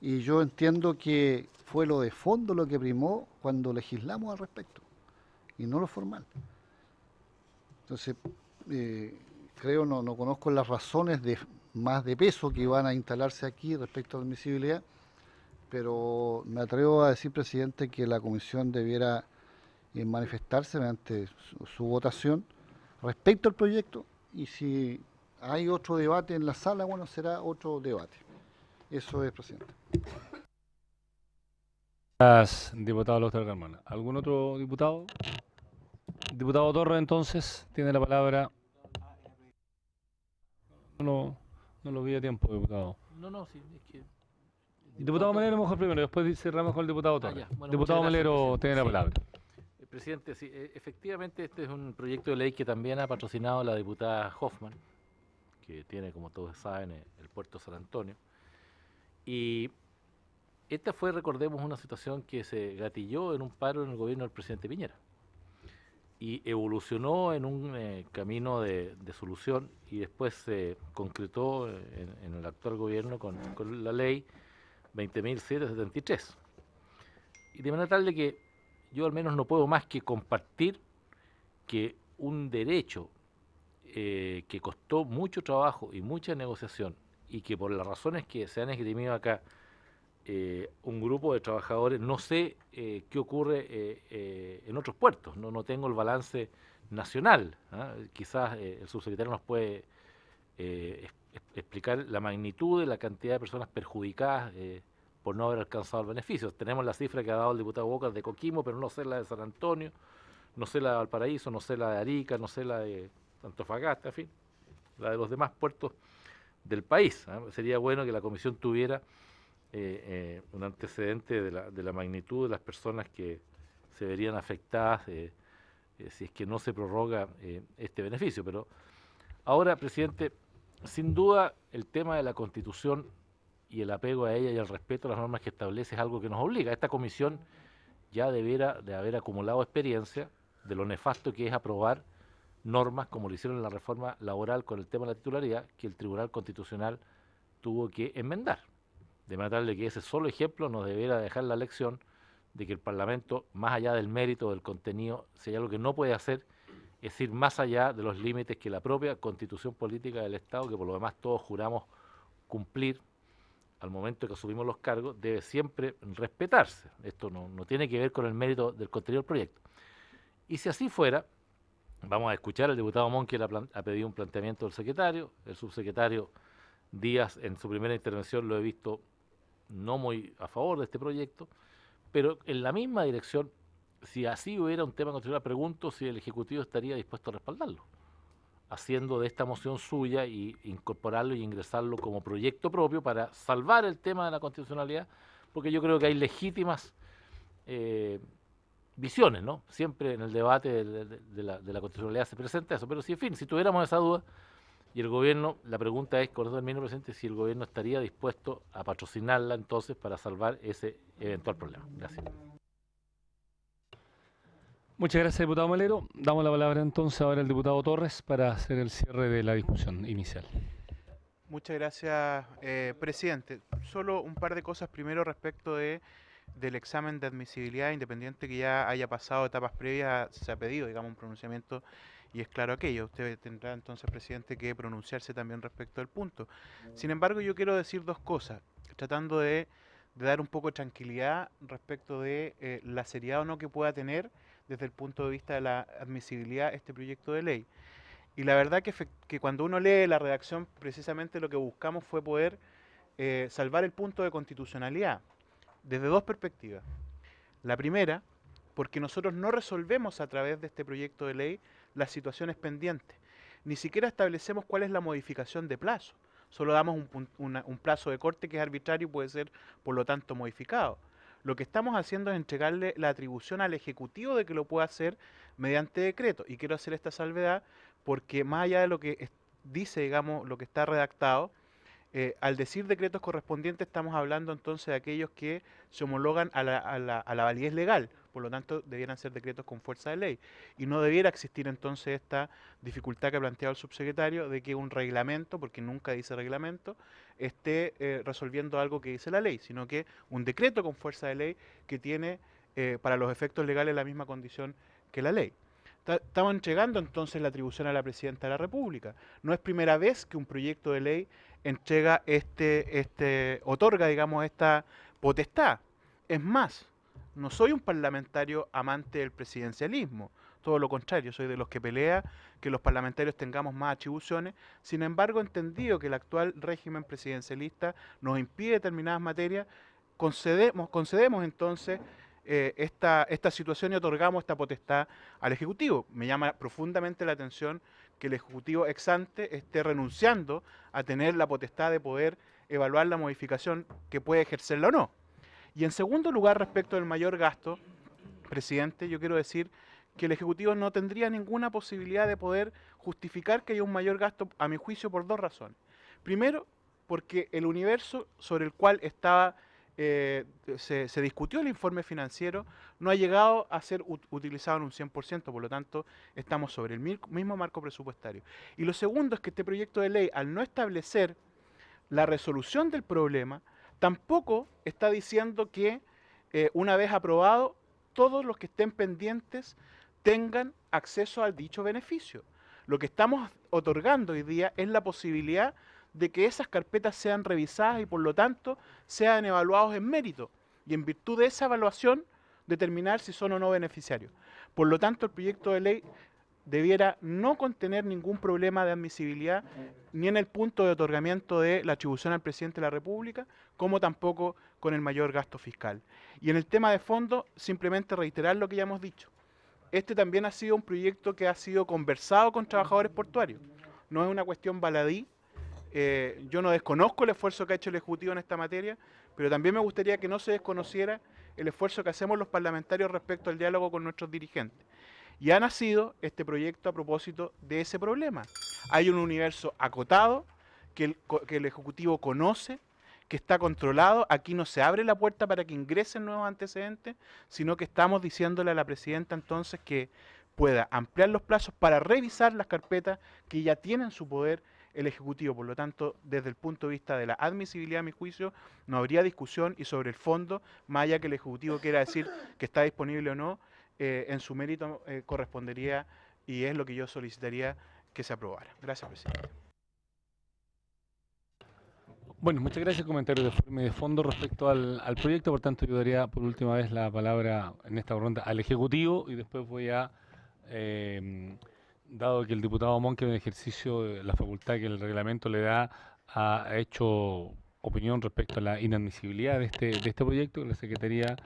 Y yo entiendo que fue lo de fondo lo que primó cuando legislamos al respecto, y no lo formal. Entonces, creo, no conozco las razones más de peso que van a instalarse aquí respecto a la admisibilidad, pero me atrevo a decir, presidente, que la comisión debiera manifestarse mediante su votación respecto al proyecto, y si hay otro debate en la sala, bueno, será otro debate. Eso es, presidente. Gracias, diputado López Carmona. ¿Algún otro diputado? Diputado Torres, entonces, tiene la palabra. No lo vi a tiempo, diputado. No, sí, es que... Diputado Melero, mejor primero, después cerramos con el diputado Torres. Bueno, Diputado muchas gracias, Melero, presidente. tiene la Sí. palabra. Presidente, sí, efectivamente este es un proyecto de ley que también ha patrocinado la diputada Hoffman, que tiene, como todos saben, el puerto San Antonio. Y esta fue, recordemos, una situación que se gatilló en un paro en el gobierno del presidente Piñera. Y evolucionó en un camino de solución y después se concretó en el actual gobierno con la ley 20.773. Y de manera tal de que yo al menos no puedo más que compartir que un derecho que costó mucho trabajo y mucha negociación y que por las razones que se han esgrimido acá, un grupo de trabajadores, no sé qué ocurre en otros puertos, no tengo el balance nacional. Quizás el subsecretario nos puede explicar la magnitud de la cantidad de personas perjudicadas por no haber alcanzado el beneficio. Tenemos la cifra que ha dado el diputado Bocas de Coquimbo, pero no sé la de San Antonio, no sé la de Valparaíso, no sé la de Arica, no sé la de Antofagasta, en fin, la de los demás puertos del país. Sería bueno que la comisión tuviera un antecedente de la magnitud de las personas que se verían afectadas si es que no se prorroga este beneficio. Pero ahora, presidente, sin duda el tema de la Constitución y el apego a ella y el respeto a las normas que establece es algo que nos obliga. Esta comisión ya debiera de haber acumulado experiencia de lo nefasto que es aprobar normas como lo hicieron en la reforma laboral con el tema de la titularidad, que el Tribunal Constitucional tuvo que enmendar. De manera tal de que ese solo ejemplo nos debiera dejar la lección de que el Parlamento, más allá del mérito, del contenido, si hay algo que no puede hacer, es ir más allá de los límites que la propia Constitución Política del Estado, que por lo demás todos juramos cumplir al momento que asumimos los cargos, debe siempre respetarse. Esto no tiene que ver con el mérito del contenido del proyecto. Y si así fuera, vamos a escuchar al diputado Mon, que ha pedido un planteamiento del secretario. El subsecretario Díaz, en su primera intervención, lo he visto no muy a favor de este proyecto, pero en la misma dirección, si así hubiera un tema constitucional, pregunto si el Ejecutivo estaría dispuesto a respaldarlo, haciendo de esta moción suya y incorporarlo y ingresarlo como proyecto propio para salvar el tema de la constitucionalidad, porque yo creo que hay legítimas visiones, ¿no? Siempre en el debate de la constitucionalidad se presenta eso, pero si, en fin, si tuviéramos esa duda, y el gobierno, la pregunta es, con eso termino, presidente, si el gobierno estaría dispuesto a patrocinarla entonces para salvar ese eventual problema. Gracias. Muchas gracias, diputado Melero. Damos la palabra entonces ahora al diputado Torres para hacer el cierre de la discusión inicial. Muchas gracias, presidente. Solo un par de cosas. Primero, respecto del examen de admisibilidad, independiente que ya haya pasado etapas previas, se ha pedido, digamos, un pronunciamiento, y es claro aquello. Usted tendrá entonces, presidente, que pronunciarse también respecto al punto. Sin embargo, yo quiero decir dos cosas, tratando de dar un poco de tranquilidad respecto de la seriedad o no que pueda tener desde el punto de vista de la admisibilidad este proyecto de ley. Y la verdad que cuando uno lee la redacción, precisamente lo que buscamos fue poder salvar el punto de constitucionalidad desde dos perspectivas. La primera, porque nosotros no resolvemos a través de este proyecto de ley las situaciones pendientes. Ni siquiera establecemos cuál es la modificación de plazo. Solo damos un plazo de corte que es arbitrario y puede ser, por lo tanto, modificado. Lo que estamos haciendo es entregarle la atribución al Ejecutivo de que lo pueda hacer mediante decreto. Y quiero hacer esta salvedad porque más allá de lo que dice, digamos, lo que está redactado, al decir decretos correspondientes estamos hablando entonces de aquellos que se homologan a la validez legal. por lo tanto debieran ser decretos con fuerza de ley. Y no debiera existir entonces esta dificultad que ha planteado el subsecretario de que un reglamento, porque nunca dice reglamento, esté resolviendo algo que dice la ley, sino que un decreto con fuerza de ley que tiene para los efectos legales la misma condición que la ley. Estamos entregando entonces la atribución a la Presidenta de la República. No es primera vez que un proyecto de ley entrega otorga, digamos, esta potestad. Es más, no soy un parlamentario amante del presidencialismo, todo lo contrario, soy de los que pelea que los parlamentarios tengamos más atribuciones. Sin embargo, entendido que el actual régimen presidencialista nos impide determinadas materias, concedemos entonces esta situación y otorgamos esta potestad al Ejecutivo. Me llama profundamente la atención que el Ejecutivo ex ante esté renunciando a tener la potestad de poder evaluar la modificación que puede ejercerla o no. Y en segundo lugar, respecto del mayor gasto, presidente, yo quiero decir que el Ejecutivo no tendría ninguna posibilidad de poder justificar que haya un mayor gasto, a mi juicio, por dos razones. Primero, porque el universo sobre el cual estaba se discutió el informe financiero no ha llegado a ser utilizado en un 100%, por lo tanto estamos sobre el mismo marco presupuestario. Y lo segundo es que este proyecto de ley, al no establecer la resolución del problema, tampoco está diciendo que una vez aprobado, todos los que estén pendientes tengan acceso al dicho beneficio. Lo que estamos otorgando hoy día es la posibilidad de que esas carpetas sean revisadas y por lo tanto sean evaluados en mérito y en virtud de esa evaluación determinar si son o no beneficiarios. Por lo tanto, el proyecto de ley debiera no contener ningún problema de admisibilidad ni en el punto de otorgamiento de la atribución al presidente de la República, como tampoco con el mayor gasto fiscal. Y en el tema de fondo, simplemente reiterar lo que ya hemos dicho. Este también ha sido un proyecto que ha sido conversado con trabajadores portuarios. No es una cuestión baladí. Yo no desconozco el esfuerzo que ha hecho el Ejecutivo en esta materia, pero también me gustaría que no se desconociera el esfuerzo que hacemos los parlamentarios respecto al diálogo con nuestros dirigentes. Y ha nacido este proyecto a propósito de ese problema. Hay un universo acotado que el Ejecutivo conoce, que está controlado. Aquí no se abre la puerta para que ingresen nuevos antecedentes, sino que estamos diciéndole a la Presidenta entonces que pueda ampliar los plazos para revisar las carpetas que ya tiene en su poder el Ejecutivo. Por lo tanto, desde el punto de vista de la admisibilidad, a mi juicio, no habría discusión, y sobre el fondo, más allá que el Ejecutivo quiera decir que está disponible o no, en su mérito correspondería, y es lo que yo solicitaría que se aprobara. Gracias, presidente. Bueno, muchas gracias. Comentarios de forma y de fondo respecto al proyecto. Por tanto, yo daría por última vez la palabra en esta ronda al Ejecutivo y después voy a, dado que el diputado Monque en el ejercicio de la facultad que el reglamento le da, ha hecho opinión respecto a la inadmisibilidad de este proyecto, la Secretaría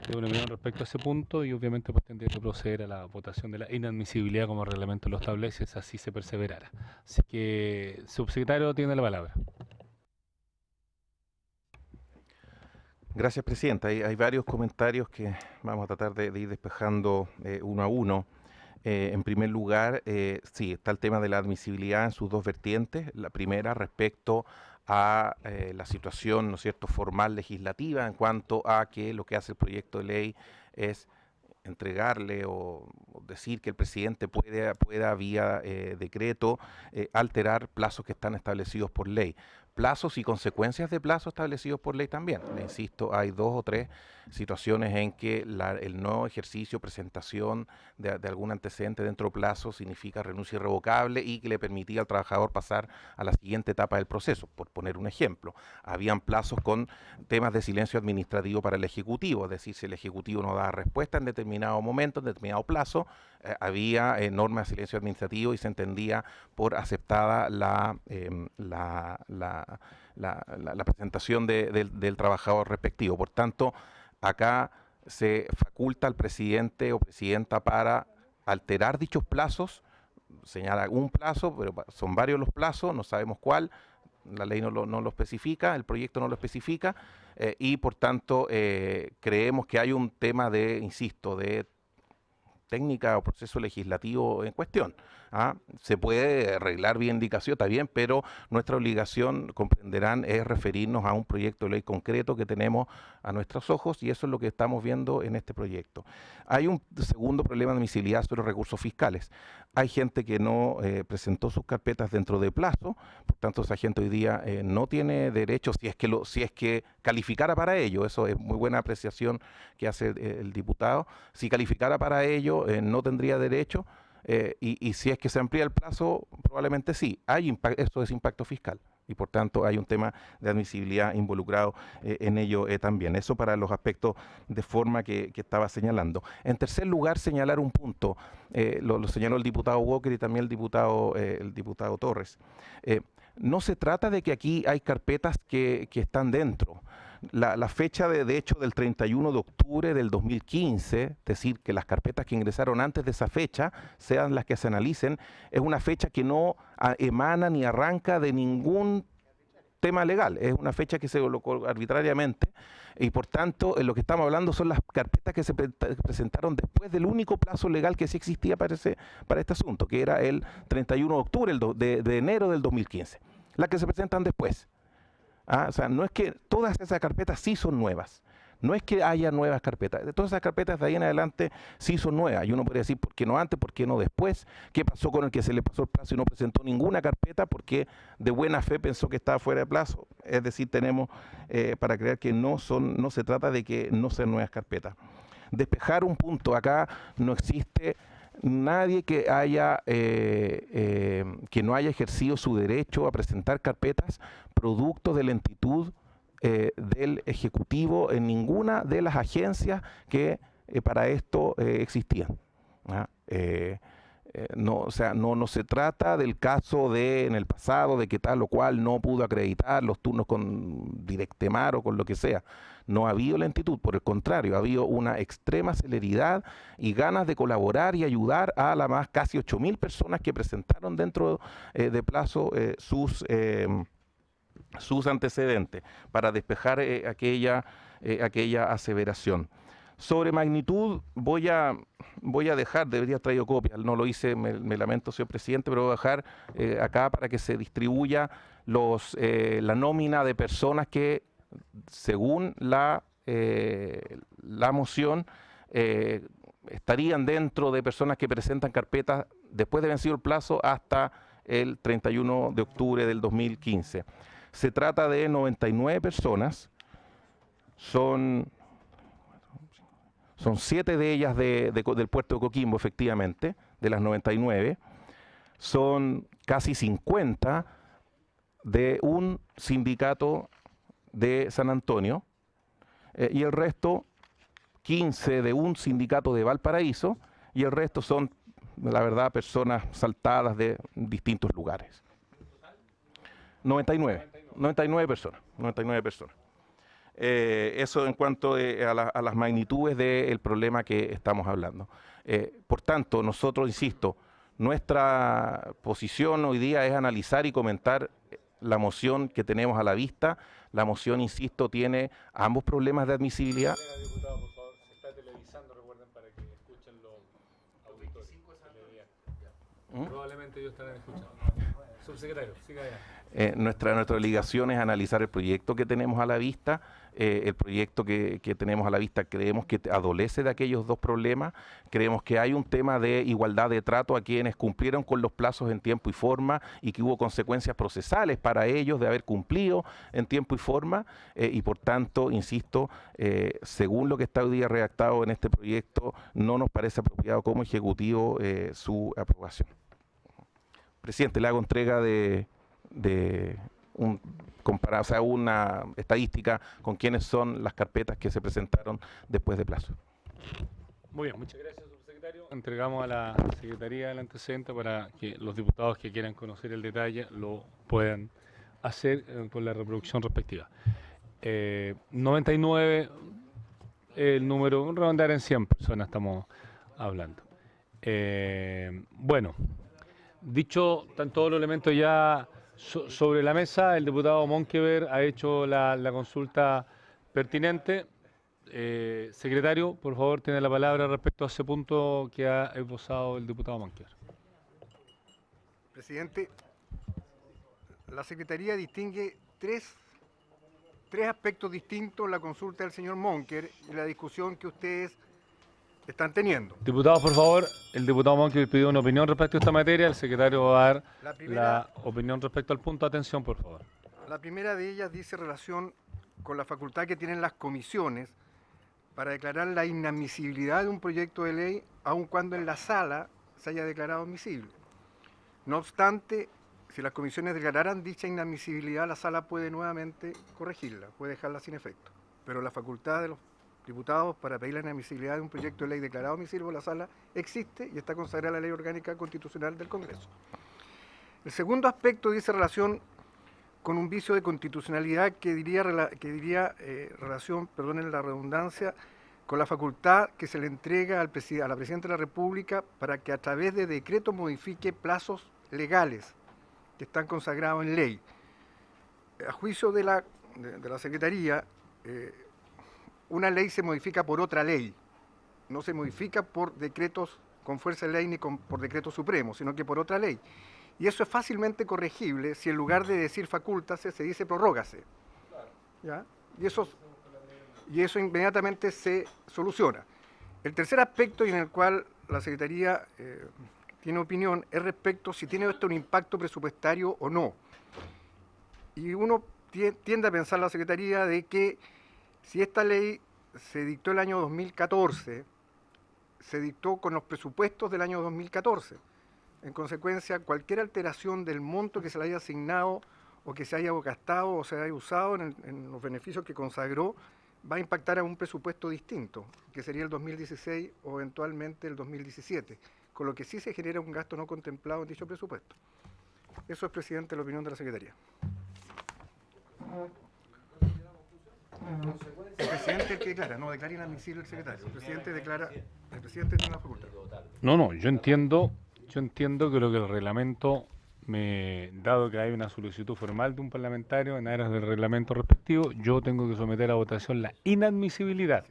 de una opinión respecto a ese punto y obviamente pues tendría que proceder a la votación de la inadmisibilidad como el reglamento lo establece, si así se perseverara. Así que, subsecretario, tiene la palabra. Gracias, presidenta. Hay varios comentarios que vamos a tratar de ir despejando uno a uno. En primer lugar, sí, está el tema de la admisibilidad en sus dos vertientes. La primera, respecto a la situación, ¿no es cierto?, formal legislativa, en cuanto a que lo que hace el proyecto de ley es entregarle o decir que el presidente pueda vía decreto alterar plazos que están establecidos por ley. Plazos y consecuencias de plazos establecidos por ley también. Le insisto, hay 2 o 3 situaciones en que el no ejercicio, presentación de algún antecedente dentro de plazo significa renuncia irrevocable y que le permitía al trabajador pasar a la siguiente etapa del proceso. Por poner un ejemplo, habían plazos con temas de silencio administrativo para el Ejecutivo, es decir, si el Ejecutivo no daba respuesta en determinado momento, en determinado plazo, había normas de silencio administrativo y se entendía por aceptada la presentación del trabajador respectivo. Por tanto, acá se faculta al presidente o presidenta para alterar dichos plazos, señala un plazo, pero son varios los plazos, no sabemos cuál, la ley no lo especifica, el proyecto no lo especifica, y por tanto creemos que hay un tema de, insisto, de técnica o proceso legislativo en cuestión. ¿ah? Se puede arreglar vía indicación, está bien, pero nuestra obligación, comprenderán, es referirnos a un proyecto de ley concreto que tenemos a nuestros ojos y eso es lo que estamos viendo en este proyecto. Hay un segundo problema de admisibilidad sobre los recursos fiscales. Hay gente que no presentó sus carpetas dentro de plazo, por tanto esa gente hoy día no tiene derecho, si es que calificara para ello, eso es muy buena apreciación que hace el diputado, si calificara para ello no tendría derecho. Y si es que se amplía el plazo, probablemente sí. Esto es impacto fiscal y por tanto hay un tema de admisibilidad involucrado en ello también. Eso para los aspectos de forma que estaba señalando. En tercer lugar, señalar un punto, lo señaló el diputado Walker y también el diputado Torres. No se trata de que aquí hay carpetas que están dentro. La fecha de hecho del 31 de octubre del 2015, es decir, que las carpetas que ingresaron antes de esa fecha sean las que se analicen, es una fecha que no emana ni arranca de ningún tema legal, es una fecha que se colocó arbitrariamente y por tanto en lo que estamos hablando son las carpetas que se presentaron después del único plazo legal que sí existía para este asunto, que era el 31 de octubre de enero del 2015, las que se presentan después. O sea, no es que todas esas carpetas sí son nuevas, no es que haya nuevas carpetas, todas esas carpetas de ahí en adelante sí son nuevas y uno podría decir, ¿por qué no antes, por qué no después? ¿Qué pasó con el que se le pasó el plazo y no presentó ninguna carpeta porque de buena fe pensó que estaba fuera de plazo? Es decir, tenemos para creer que no se trata de que no sean nuevas carpetas. Despejar un punto, acá no existe nadie que no haya ejercido su derecho a presentar carpetas producto de lentitud del Ejecutivo en ninguna de las agencias que para esto existían. O sea, no se trata del caso de en el pasado de que tal o cual no pudo acreditar los turnos con Directemar o con lo que sea. No ha habido lentitud, por el contrario, ha habido una extrema celeridad y ganas de colaborar y ayudar a las más casi 8.000 personas que presentaron dentro de plazo sus antecedentes para despejar aquella aseveración. Sobre magnitud voy a dejar, debería haber traído copia, no lo hice, me lamento señor presidente, pero voy a dejar acá para que se distribuya la nómina de personas que según la moción estarían dentro de personas que presentan carpetas después de vencido el plazo hasta el 31 de octubre del 2015. Se trata de 99 personas, son 7 de ellas del puerto de Coquimbo, efectivamente, de las 99. Son casi 50 de un sindicato de San Antonio y el resto, 15 de un sindicato de Valparaíso y el resto son, la verdad, personas saltadas de distintos lugares. 99 personas. Eso en cuanto a las magnitudes del problema que estamos hablando. Por tanto, nosotros, insisto, nuestra posición hoy día es analizar y comentar la moción que tenemos a la vista. La moción, insisto, tiene ambos problemas de admisibilidad. Diputado, por favor, se está televisando, recuerden, para que escuchen los auditores. Probablemente ellos estarán escuchando. Subsecretario, siga allá. Nuestra obligación es analizar el proyecto que tenemos a la vista. El proyecto que tenemos a la vista creemos que adolece de aquellos dos problemas. Creemos que hay un tema de igualdad de trato a quienes cumplieron con los plazos en tiempo y forma y que hubo consecuencias procesales para ellos de haber cumplido en tiempo y forma. Y por tanto, insisto, según lo que está hoy día redactado en este proyecto, no nos parece apropiado como Ejecutivo su aprobación. Presidente, le hago entrega de una estadística con quiénes son las carpetas que se presentaron después de plazo. Muy bien, muchas gracias, subsecretario. Entregamos a la Secretaría del antecedente para que los diputados que quieran conocer el detalle lo puedan hacer con la reproducción respectiva. 99, el número, redondear en 100 personas estamos hablando. Bueno, dicho, están todos los elementos ya sobre la mesa. El diputado Monkever ha hecho la consulta pertinente. Secretario, por favor, tiene la palabra respecto a ese punto que ha esbozado el diputado Monkever. Presidente, la Secretaría distingue tres aspectos distintos en la consulta del señor Monker y la discusión que ustedes están teniendo. Diputados, por favor, el diputado Monker pidió una opinión respecto a esta materia. El secretario va a dar la opinión respecto al punto. Atención, por favor. La primera de ellas dice relación con la facultad que tienen las comisiones para declarar la inadmisibilidad de un proyecto de ley, aun cuando en la sala se haya declarado admisible. No obstante, si las comisiones declararan dicha inadmisibilidad, la sala puede nuevamente corregirla, puede dejarla sin efecto. Pero la facultad de los diputados para pedir la inadmisibilidad de un proyecto de ley declarado admisible por la sala existe y está consagrada en la Ley Orgánica Constitucional del Congreso. El segundo aspecto dice relación con un vicio de constitucionalidad que diría relación, perdonen la redundancia, con la facultad que se le entrega a la Presidenta de la República para que a través de decreto modifique plazos legales que están consagrados en ley. A juicio de la Secretaría, una ley se modifica por otra ley, no se modifica por decretos con fuerza de ley ni por decreto supremo, sino que por otra ley. Y eso es fácilmente corregible si en lugar de decir facúltase se dice prorrógase. ¿Ya? Y eso inmediatamente se soluciona. El tercer aspecto en el cual la Secretaría tiene opinión es respecto si tiene esto un impacto presupuestario o no. Y uno tiende a pensar la Secretaría de que si esta ley se dictó el año 2014, se dictó con los presupuestos del año 2014. En consecuencia, cualquier alteración del monto que se le haya asignado o que se haya gastado o se haya usado en los beneficios que consagró, va a impactar a un presupuesto distinto, que sería el 2016 o eventualmente el 2017, con lo que sí se genera un gasto no contemplado en dicho presupuesto. Eso es, presidente, la opinión de la Secretaría. El presidente es el que declara, no declara inadmisible el secretario. El presidente declara, el presidente tiene la facultad. No, yo entiendo que lo que el reglamento, dado que hay una solicitud formal de un parlamentario en aras del reglamento respectivo, yo tengo que someter a votación la inadmisibilidad.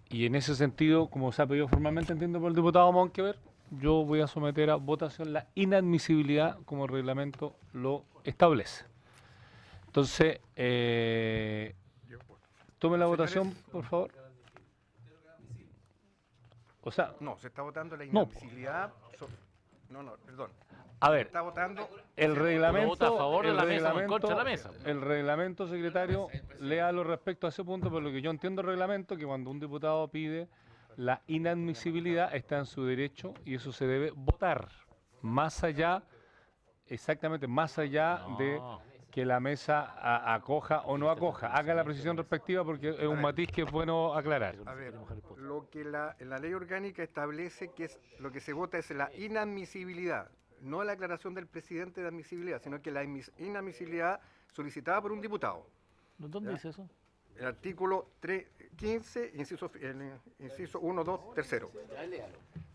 Y en ese sentido, como se ha pedido formalmente, entiendo por el diputado Monkever, yo voy a someter a votación la inadmisibilidad como el reglamento lo establece. Entonces, tome la votación, por favor. O sea, no, se está votando la inadmisibilidad. Perdón. A ver, está votando el reglamento, vota a favor de la mesa o en contra de la mesa. El reglamento, secretario, léalo respecto a ese punto, por lo que yo entiendo el reglamento, que cuando un diputado pide la inadmisibilidad está en su derecho y eso se debe votar, más allá, exactamente, más allá de que la mesa acoja o no acoja. Haga la precisión respectiva porque es un matiz que es bueno aclarar. A ver, lo que en la ley orgánica establece que lo que se vota es la inadmisibilidad, no la aclaración del presidente de admisibilidad, sino que la inadmisibilidad solicitada por un diputado. ¿Dónde dice eso? El artículo 15, inciso 1, 2, tercero.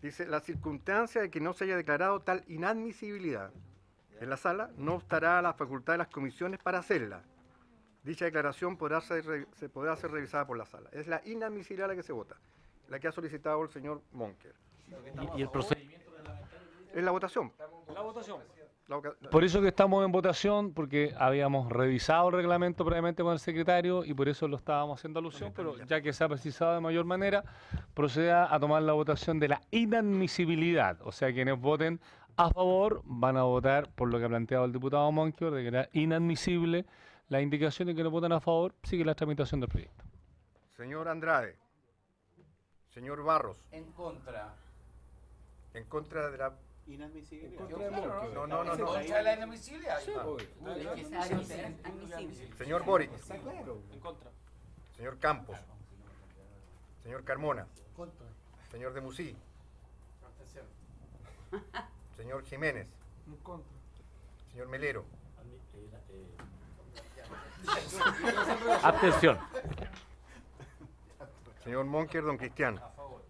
Dice, la circunstancia de que no se haya declarado tal inadmisibilidad en la sala, no obstará a la facultad de las comisiones para hacerla. Dicha declaración podrá ser revisada por la sala. Es la inadmisibilidad la que se vota, la que ha solicitado el señor Monker. ¿Y el procedimiento reglamentario? Es la votación. La votación. Por eso que estamos en votación, porque habíamos revisado el reglamento previamente con el secretario y por eso lo estábamos haciendo alusión, pero ya que se ha precisado de mayor manera, proceda a tomar la votación de la inadmisibilidad. O sea, quienes voten a favor van a votar por lo que ha planteado el diputado Monker, de que era inadmisible la indicación de que no votan a favor, sigue la tramitación del proyecto. Señor Andrade. Señor Barros. En contra. En contra de la inadmisibilidad. No. En contra de la inadmisibilidad. Sí. Señor Boric. En contra. Señor Campos. Señor Carmona. Contra. Señor Demusí. Señor Jiménez. En contra. Señor Melero. Abstención. Señor Monker, don Cristian. A favor.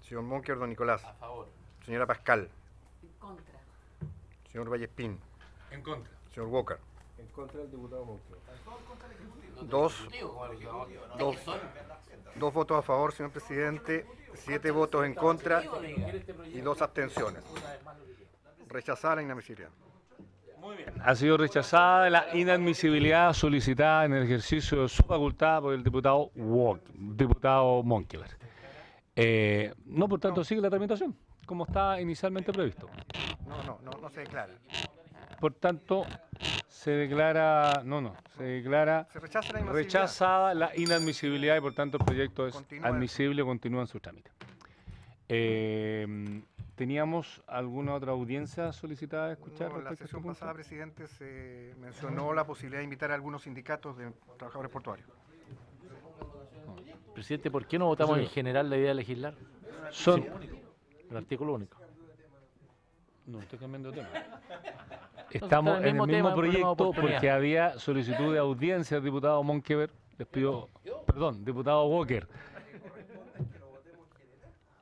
Señor Monker, don Nicolás. A favor. Señora Pascal. En contra. Señor Vallespín. En contra. Señor Walker. En contra del diputado Monker. 2 votos a favor, señor presidente, 7 votos en contra y 2 abstenciones. Rechazada la inadmisibilidad. Ha sido rechazada la inadmisibilidad solicitada en el ejercicio de su facultad por el diputado Monkever. No, por tanto, sigue la tramitación, como estaba inicialmente previsto. No se declara. Por tanto, se declara, Se rechaza la inadmisibilidad. rechazada la inadmisibilidad y por tanto el proyecto es Continúa. admisible, continúa en su trámite. ¿Teníamos alguna otra audiencia solicitada a escuchar? No, en la respecto a este sesión punto? pasada, presidente, se mencionó la posibilidad de invitar a algunos sindicatos de trabajadores portuarios. Presidente, ¿por qué no votamos Sí. en general la idea de legislar? Son... El artículo único. No, estoy cambiando de tema. Estamos en el mismo tema, proyecto oportunidad. porque había solicitud de audiencia del diputado Monkever, diputado Walker.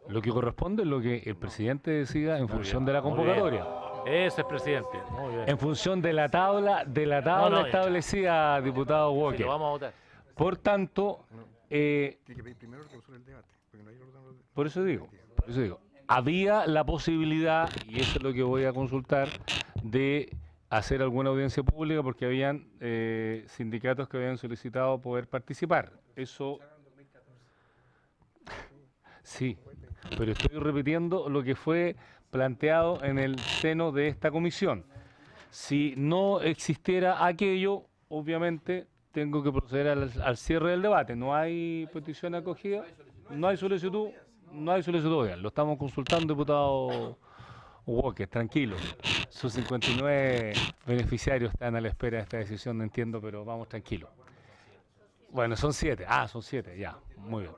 Lo que corresponde es lo que el presidente decida en función de la muy convocatoria. Ese es presidente. Muy bien. En función de la tabla ya. establecida, diputado Sí, Walker. lo vamos a votar. Por tanto, Tiene que pedir primero el clausura del debate, porque no hay orden de- por eso digo, había la posibilidad, y eso es lo que voy a consultar, de hacer alguna audiencia pública porque habían sindicatos que habían solicitado poder participar. Eso... Sí, pero estoy repitiendo lo que fue planteado en el seno de esta comisión. Si no existiera aquello, obviamente tengo que proceder al cierre del debate. No hay petición acogida, no hay solicitud, bien. Lo estamos consultando, diputado Walker, tranquilo. Sus 59 beneficiarios están a la espera de esta decisión, no entiendo, pero vamos tranquilo. Bueno, son 7. Son 7, ya, muy bien.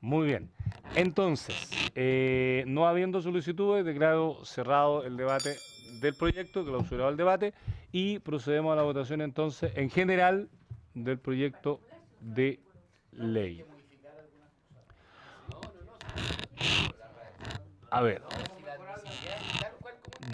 Muy bien. Entonces, no habiendo solicitudes, declaro cerrado el debate del proyecto, clausurado el debate, y procedemos a la votación entonces en general del proyecto de ley. A ver,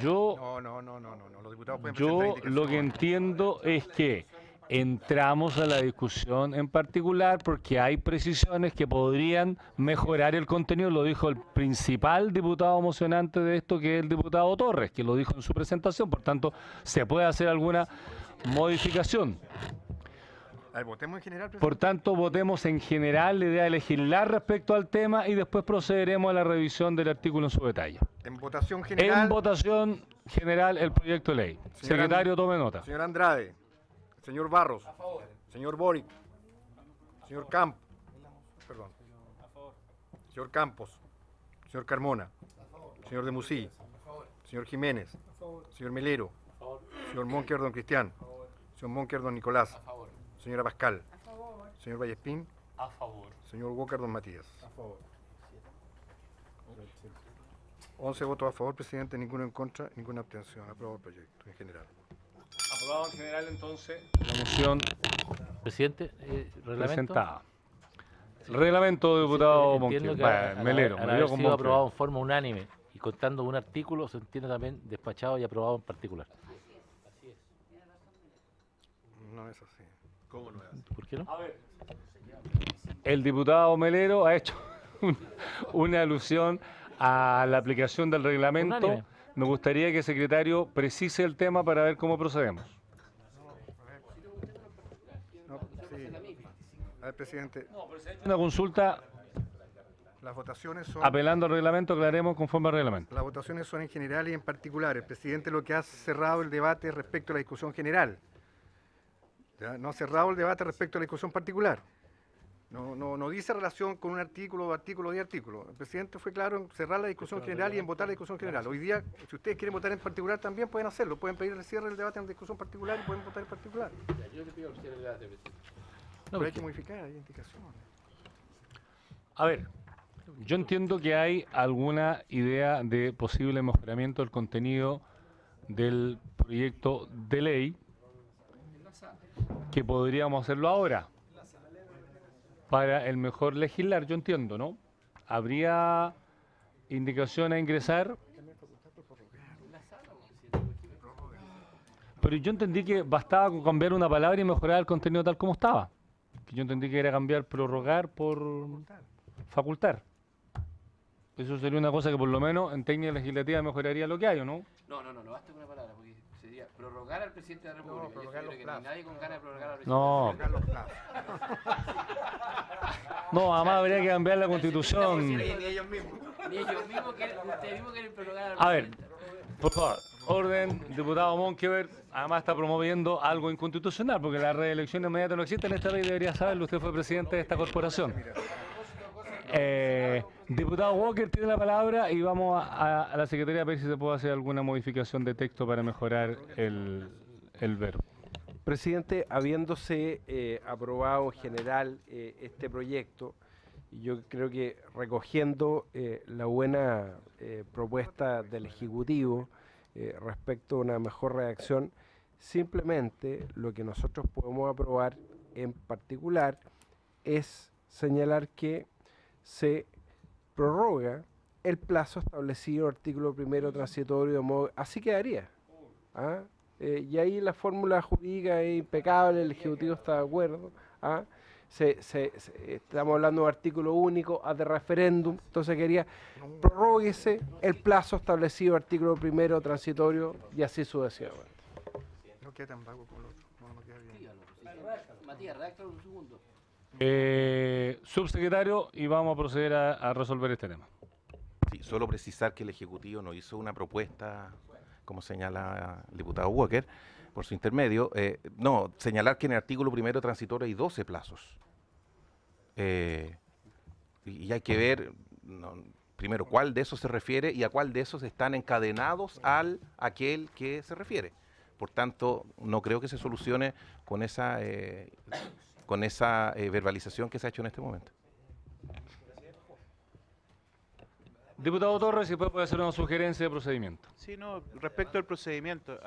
yo No. Los diputados pueden presentar lo indicaciones. que entiendo es que entramos a la discusión en particular porque hay precisiones que podrían mejorar el contenido. Lo dijo el principal diputado mocionante de esto, que es el diputado Torres, que lo dijo en su presentación. Por tanto, se puede hacer alguna modificación. A ver, votemos en general, Por presidente. tanto, votemos en general la idea de legislar respecto al tema y después procederemos a la revisión del artículo en su detalle. En votación general, En votación general el proyecto de ley. Secretario, tome nota. señor Andrade, señor Barros, señor Boric, señor señor Campos, señor Carmona, señor de Musí, señor Jiménez, señor Melero, señor Monker, don Cristian, señor Monker, don Nicolás, señora Pascal, señor Vallespín, A favor. señor Walker, don Matías. 11 votos a favor, presidente, ninguno en contra, ninguna abstención. Aprobado el proyecto en general. Aprobado en general entonces la moción Presidente, reglamento. presentada. Reglamento, diputado Entiendo Monque. que al Melero, haber me dio con sido Monque. aprobado en forma unánime y contando un artículo, se entiende también despachado y aprobado en particular. No es así. ¿Por qué no? El diputado Melero ha hecho una alusión a la aplicación del reglamento. Unánime. Me gustaría que el secretario precise el tema para ver cómo procedemos. No, sí. A ver, presidente, Una consulta las votaciones son... apelando al reglamento, aclaremos conforme al reglamento. Las votaciones son en general y en particular. El presidente lo que ha cerrado el debate respecto a la discusión general. ¿Ya? No ha cerrado el debate respecto a la discusión particular. No dice relación con un artículo de artículo. El presidente fue claro en cerrar la discusión general y en votar la discusión general. Hoy día, si ustedes quieren votar en particular, también pueden hacerlo. Pueden pedir el cierre del debate en discusión particular y pueden votar en particular. Pero hay que modificar, hay indicaciones. A ver, yo entiendo que hay alguna idea de posible mejoramiento del contenido del proyecto de ley que podríamos hacerlo ahora para el mejor legislar, yo entiendo, ¿no? ¿Habría indicación a ingresar? Pero yo entendí que bastaba con cambiar una palabra y mejorar el contenido tal como estaba. Que yo entendí que era cambiar prorrogar por facultar. Eso sería una cosa que por lo menos en técnica legislativa mejoraría lo que hay, ¿o no? No, basta con una palabra, porque sería prorrogar al presidente de la República. prorrogar Yo los creo que no hay plazos. nadie con ganas de prorrogar al presidente. No, Prorrogar los plazos. no, además habría que cambiar la Ni constitución. ellos mismos ustedes mismos quieren prorrogar al A ver, presidente. por favor, orden, diputado Monkever, además está promoviendo algo inconstitucional, porque la reelección inmediata no existe en esta ley, debería saberlo, usted fue presidente de esta corporación. Diputado Walker tiene la palabra y vamos a la Secretaría a ver si se puede hacer alguna modificación de texto para mejorar el verbo. Presidente, habiéndose aprobado en general este proyecto, yo creo que recogiendo la buena propuesta del Ejecutivo respecto a una mejor redacción, simplemente lo que nosotros podemos aprobar en particular es señalar que se prorroga el plazo establecido en el artículo primero transitorio de modo... Así quedaría. ¿Ah? Y ahí la fórmula jurídica es impecable, el Ejecutivo está de acuerdo. ¿Ah? Estamos hablando de un artículo único, ad referéndum, entonces quería prorróguese el plazo establecido en el artículo primero transitorio y así sucesivamente. No queda tan vago como el otro. No queda bien. Dígalo, Matías, redáctalo un segundo. Subsecretario, y vamos a proceder a resolver este tema. Sí, solo precisar que el Ejecutivo no hizo una propuesta, como señala el diputado Walker, por su intermedio. No, señalar que en el artículo primero transitorio hay 12 plazos. Y hay que ver, primero, cuál de esos se refiere y a cuál de esos están encadenados al aquel que se refiere. Por tanto, no creo que se solucione con esa verbalización que se ha hecho en este momento. Diputado Torres, si puede hacer una sugerencia de procedimiento. Sí, no, respecto al procedimiento,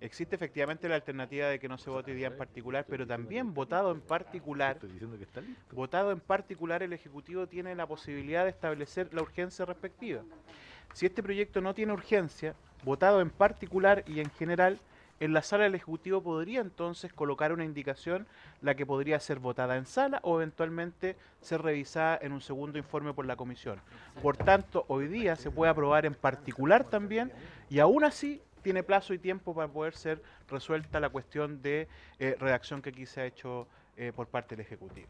existe efectivamente la alternativa de que no se vote hoy día en particular, pero también votado en particular, Estoy diciendo que está listo. votado en particular, el Ejecutivo tiene la posibilidad de establecer la urgencia respectiva. Si este proyecto no tiene urgencia, votado en particular y en general, en la sala del Ejecutivo podría entonces colocar una indicación, la que podría ser votada en sala o eventualmente ser revisada en un segundo informe por la comisión. Por tanto, hoy día se puede aprobar en particular también y aún así tiene plazo y tiempo para poder ser resuelta la cuestión de redacción que aquí se ha hecho por parte del Ejecutivo.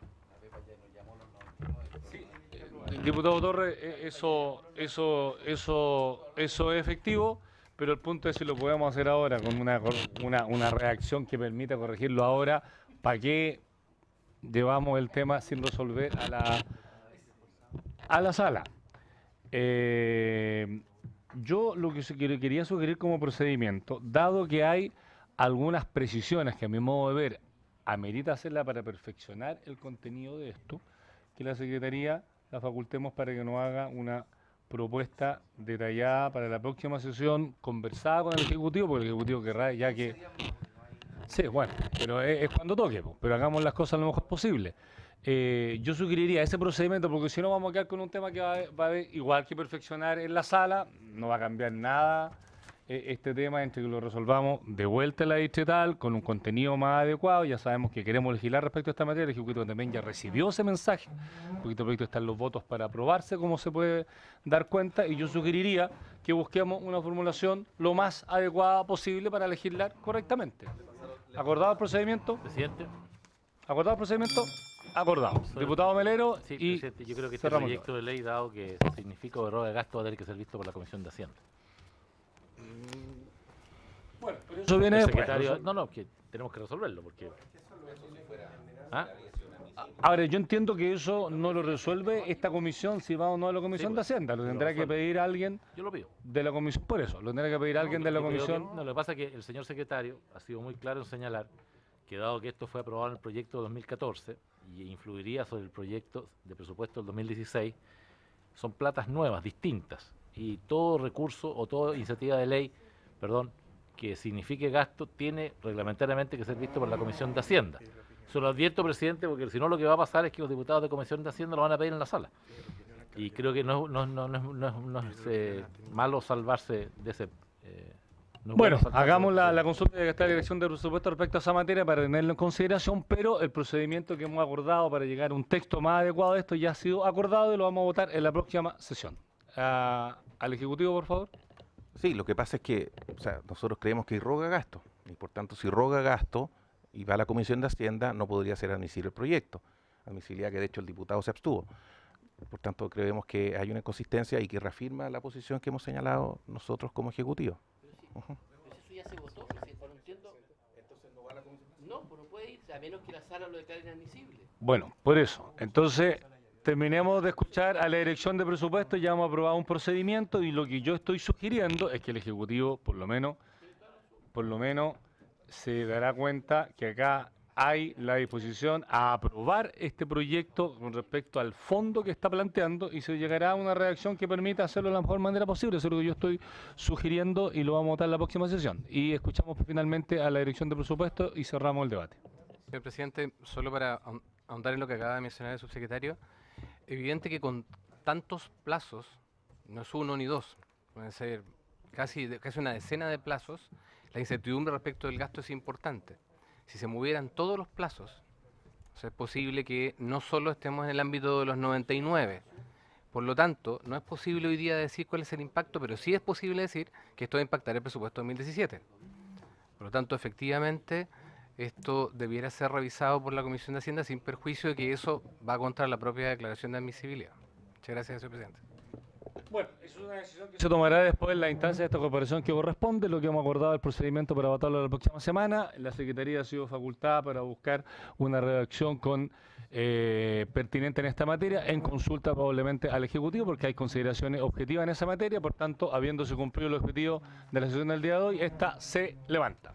Diputado Torres, eso es efectivo, pero el punto es si lo podemos hacer ahora con una reacción que permita corregirlo ahora. ¿Para qué llevamos el tema sin resolver a la sala? Yo lo que quería sugerir como procedimiento, dado que hay algunas precisiones que a mi modo de ver amerita hacerla para perfeccionar el contenido de esto, que la Secretaría la facultemos para que nos haga una propuesta detallada para la próxima sesión, conversada con el Ejecutivo, porque el Ejecutivo querrá ya que... Sí, bueno, pero es cuando toque, pero hagamos las cosas lo mejor posible. Yo sugeriría ese procedimiento, porque si no vamos a quedar con un tema que va a haber igual que perfeccionar en la sala, no va a cambiar nada este tema entre que lo resolvamos de vuelta en la distrital, con un contenido más adecuado. Ya sabemos que queremos legislar respecto a esta materia, el Ejecutivo también ya recibió ese mensaje, porque este proyecto están los votos para aprobarse, como se puede dar cuenta, y yo sugeriría que busquemos una formulación lo más adecuada posible para legislar correctamente. ¿Acordado el procedimiento? Presidente. ¿Acordado el procedimiento? Acordado. Diputado Melero Sí, y presidente, yo creo que este cerramos. proyecto de ley, dado que significa error de gasto, va a tener que ser visto por la Comisión de Hacienda. Bueno, pero eso viene El después. secretario, no, que tenemos que resolverlo, porque... ¿Ah? Ahora, yo entiendo que eso no lo resuelve esta comisión, si va o no a la Comisión Sí, de pues, Hacienda. Lo lo tendrá que resuelve. pedir alguien Yo lo pido. de la comisión. Por eso, lo tendrá que pedir alguien de la Yo creo que- comisión. no, lo que pasa es que el señor secretario ha sido muy claro en señalar que dado que esto fue aprobado en el proyecto de 2014 y influiría sobre el proyecto de presupuesto del 2016, son platas nuevas, distintas, y todo recurso o toda iniciativa de ley, que signifique gasto, tiene reglamentariamente que ser visto por la Comisión de Hacienda. Se lo advierto, presidente, porque si no lo que va a pasar es que los diputados de Comisión de Hacienda lo van a pedir en la sala. Y creo que no es malo salvarse de ese... No Bueno, podemos saltarse hagamos la la consulta de esta dirección de presupuesto respecto a esa materia para tenerlo en consideración, pero el procedimiento que hemos acordado para llegar a un texto más adecuado de esto ya ha sido acordado y lo vamos a votar en la próxima sesión. Al Ejecutivo, por favor. Sí, lo que pasa es que nosotros creemos que irroga gasto, y por tanto si irroga gasto y va a la Comisión de Hacienda, no podría ser admisible el proyecto, admisibilidad que de hecho el diputado se abstuvo. Por tanto, creemos que hay una inconsistencia y que reafirma la posición que hemos señalado nosotros como Ejecutivo. Pero eso ya se votó, presidente, no entiendo. Entonces no va a la comisión. No, pues no puede ir, a menos que la sala lo declare inadmisible. Bueno, por eso. Entonces, terminemos de escuchar a la dirección de presupuesto, ya hemos aprobado un procedimiento y lo que yo estoy sugiriendo es que el Ejecutivo, por lo menos, se dará cuenta que acá hay la disposición a aprobar este proyecto con respecto al fondo que está planteando y se llegará a una redacción que permita hacerlo de la mejor manera posible. Eso es lo que yo estoy sugiriendo y lo vamos a votar en la próxima sesión. Y escuchamos finalmente a la dirección de presupuesto y cerramos el debate. Señor presidente, solo para ahondar en lo que acaba de mencionar el subsecretario, evidente que con tantos plazos, no es uno ni dos, pueden ser casi una decena de plazos, la incertidumbre respecto del gasto es importante. Si se movieran todos los plazos, o sea, es posible que no solo estemos en el ámbito de los 99. Por lo tanto, no es posible hoy día decir cuál es el impacto, pero sí es posible decir que esto va a impactar el presupuesto 2017. Por lo tanto, efectivamente, esto debiera ser revisado por la Comisión de Hacienda sin perjuicio de que eso va contra la propia declaración de admisibilidad. Muchas gracias, señor presidente. Bueno, es una decisión que se tomará después en la instancia de esta corporación que corresponde, lo que hemos acordado el procedimiento para votarlo la próxima semana. La Secretaría ha sido facultada para buscar una redacción pertinente en esta materia, en consulta probablemente al Ejecutivo, porque hay consideraciones objetivas en esa materia. Por tanto, habiéndose cumplido el objetivo de la sesión del día de hoy, esta se levanta.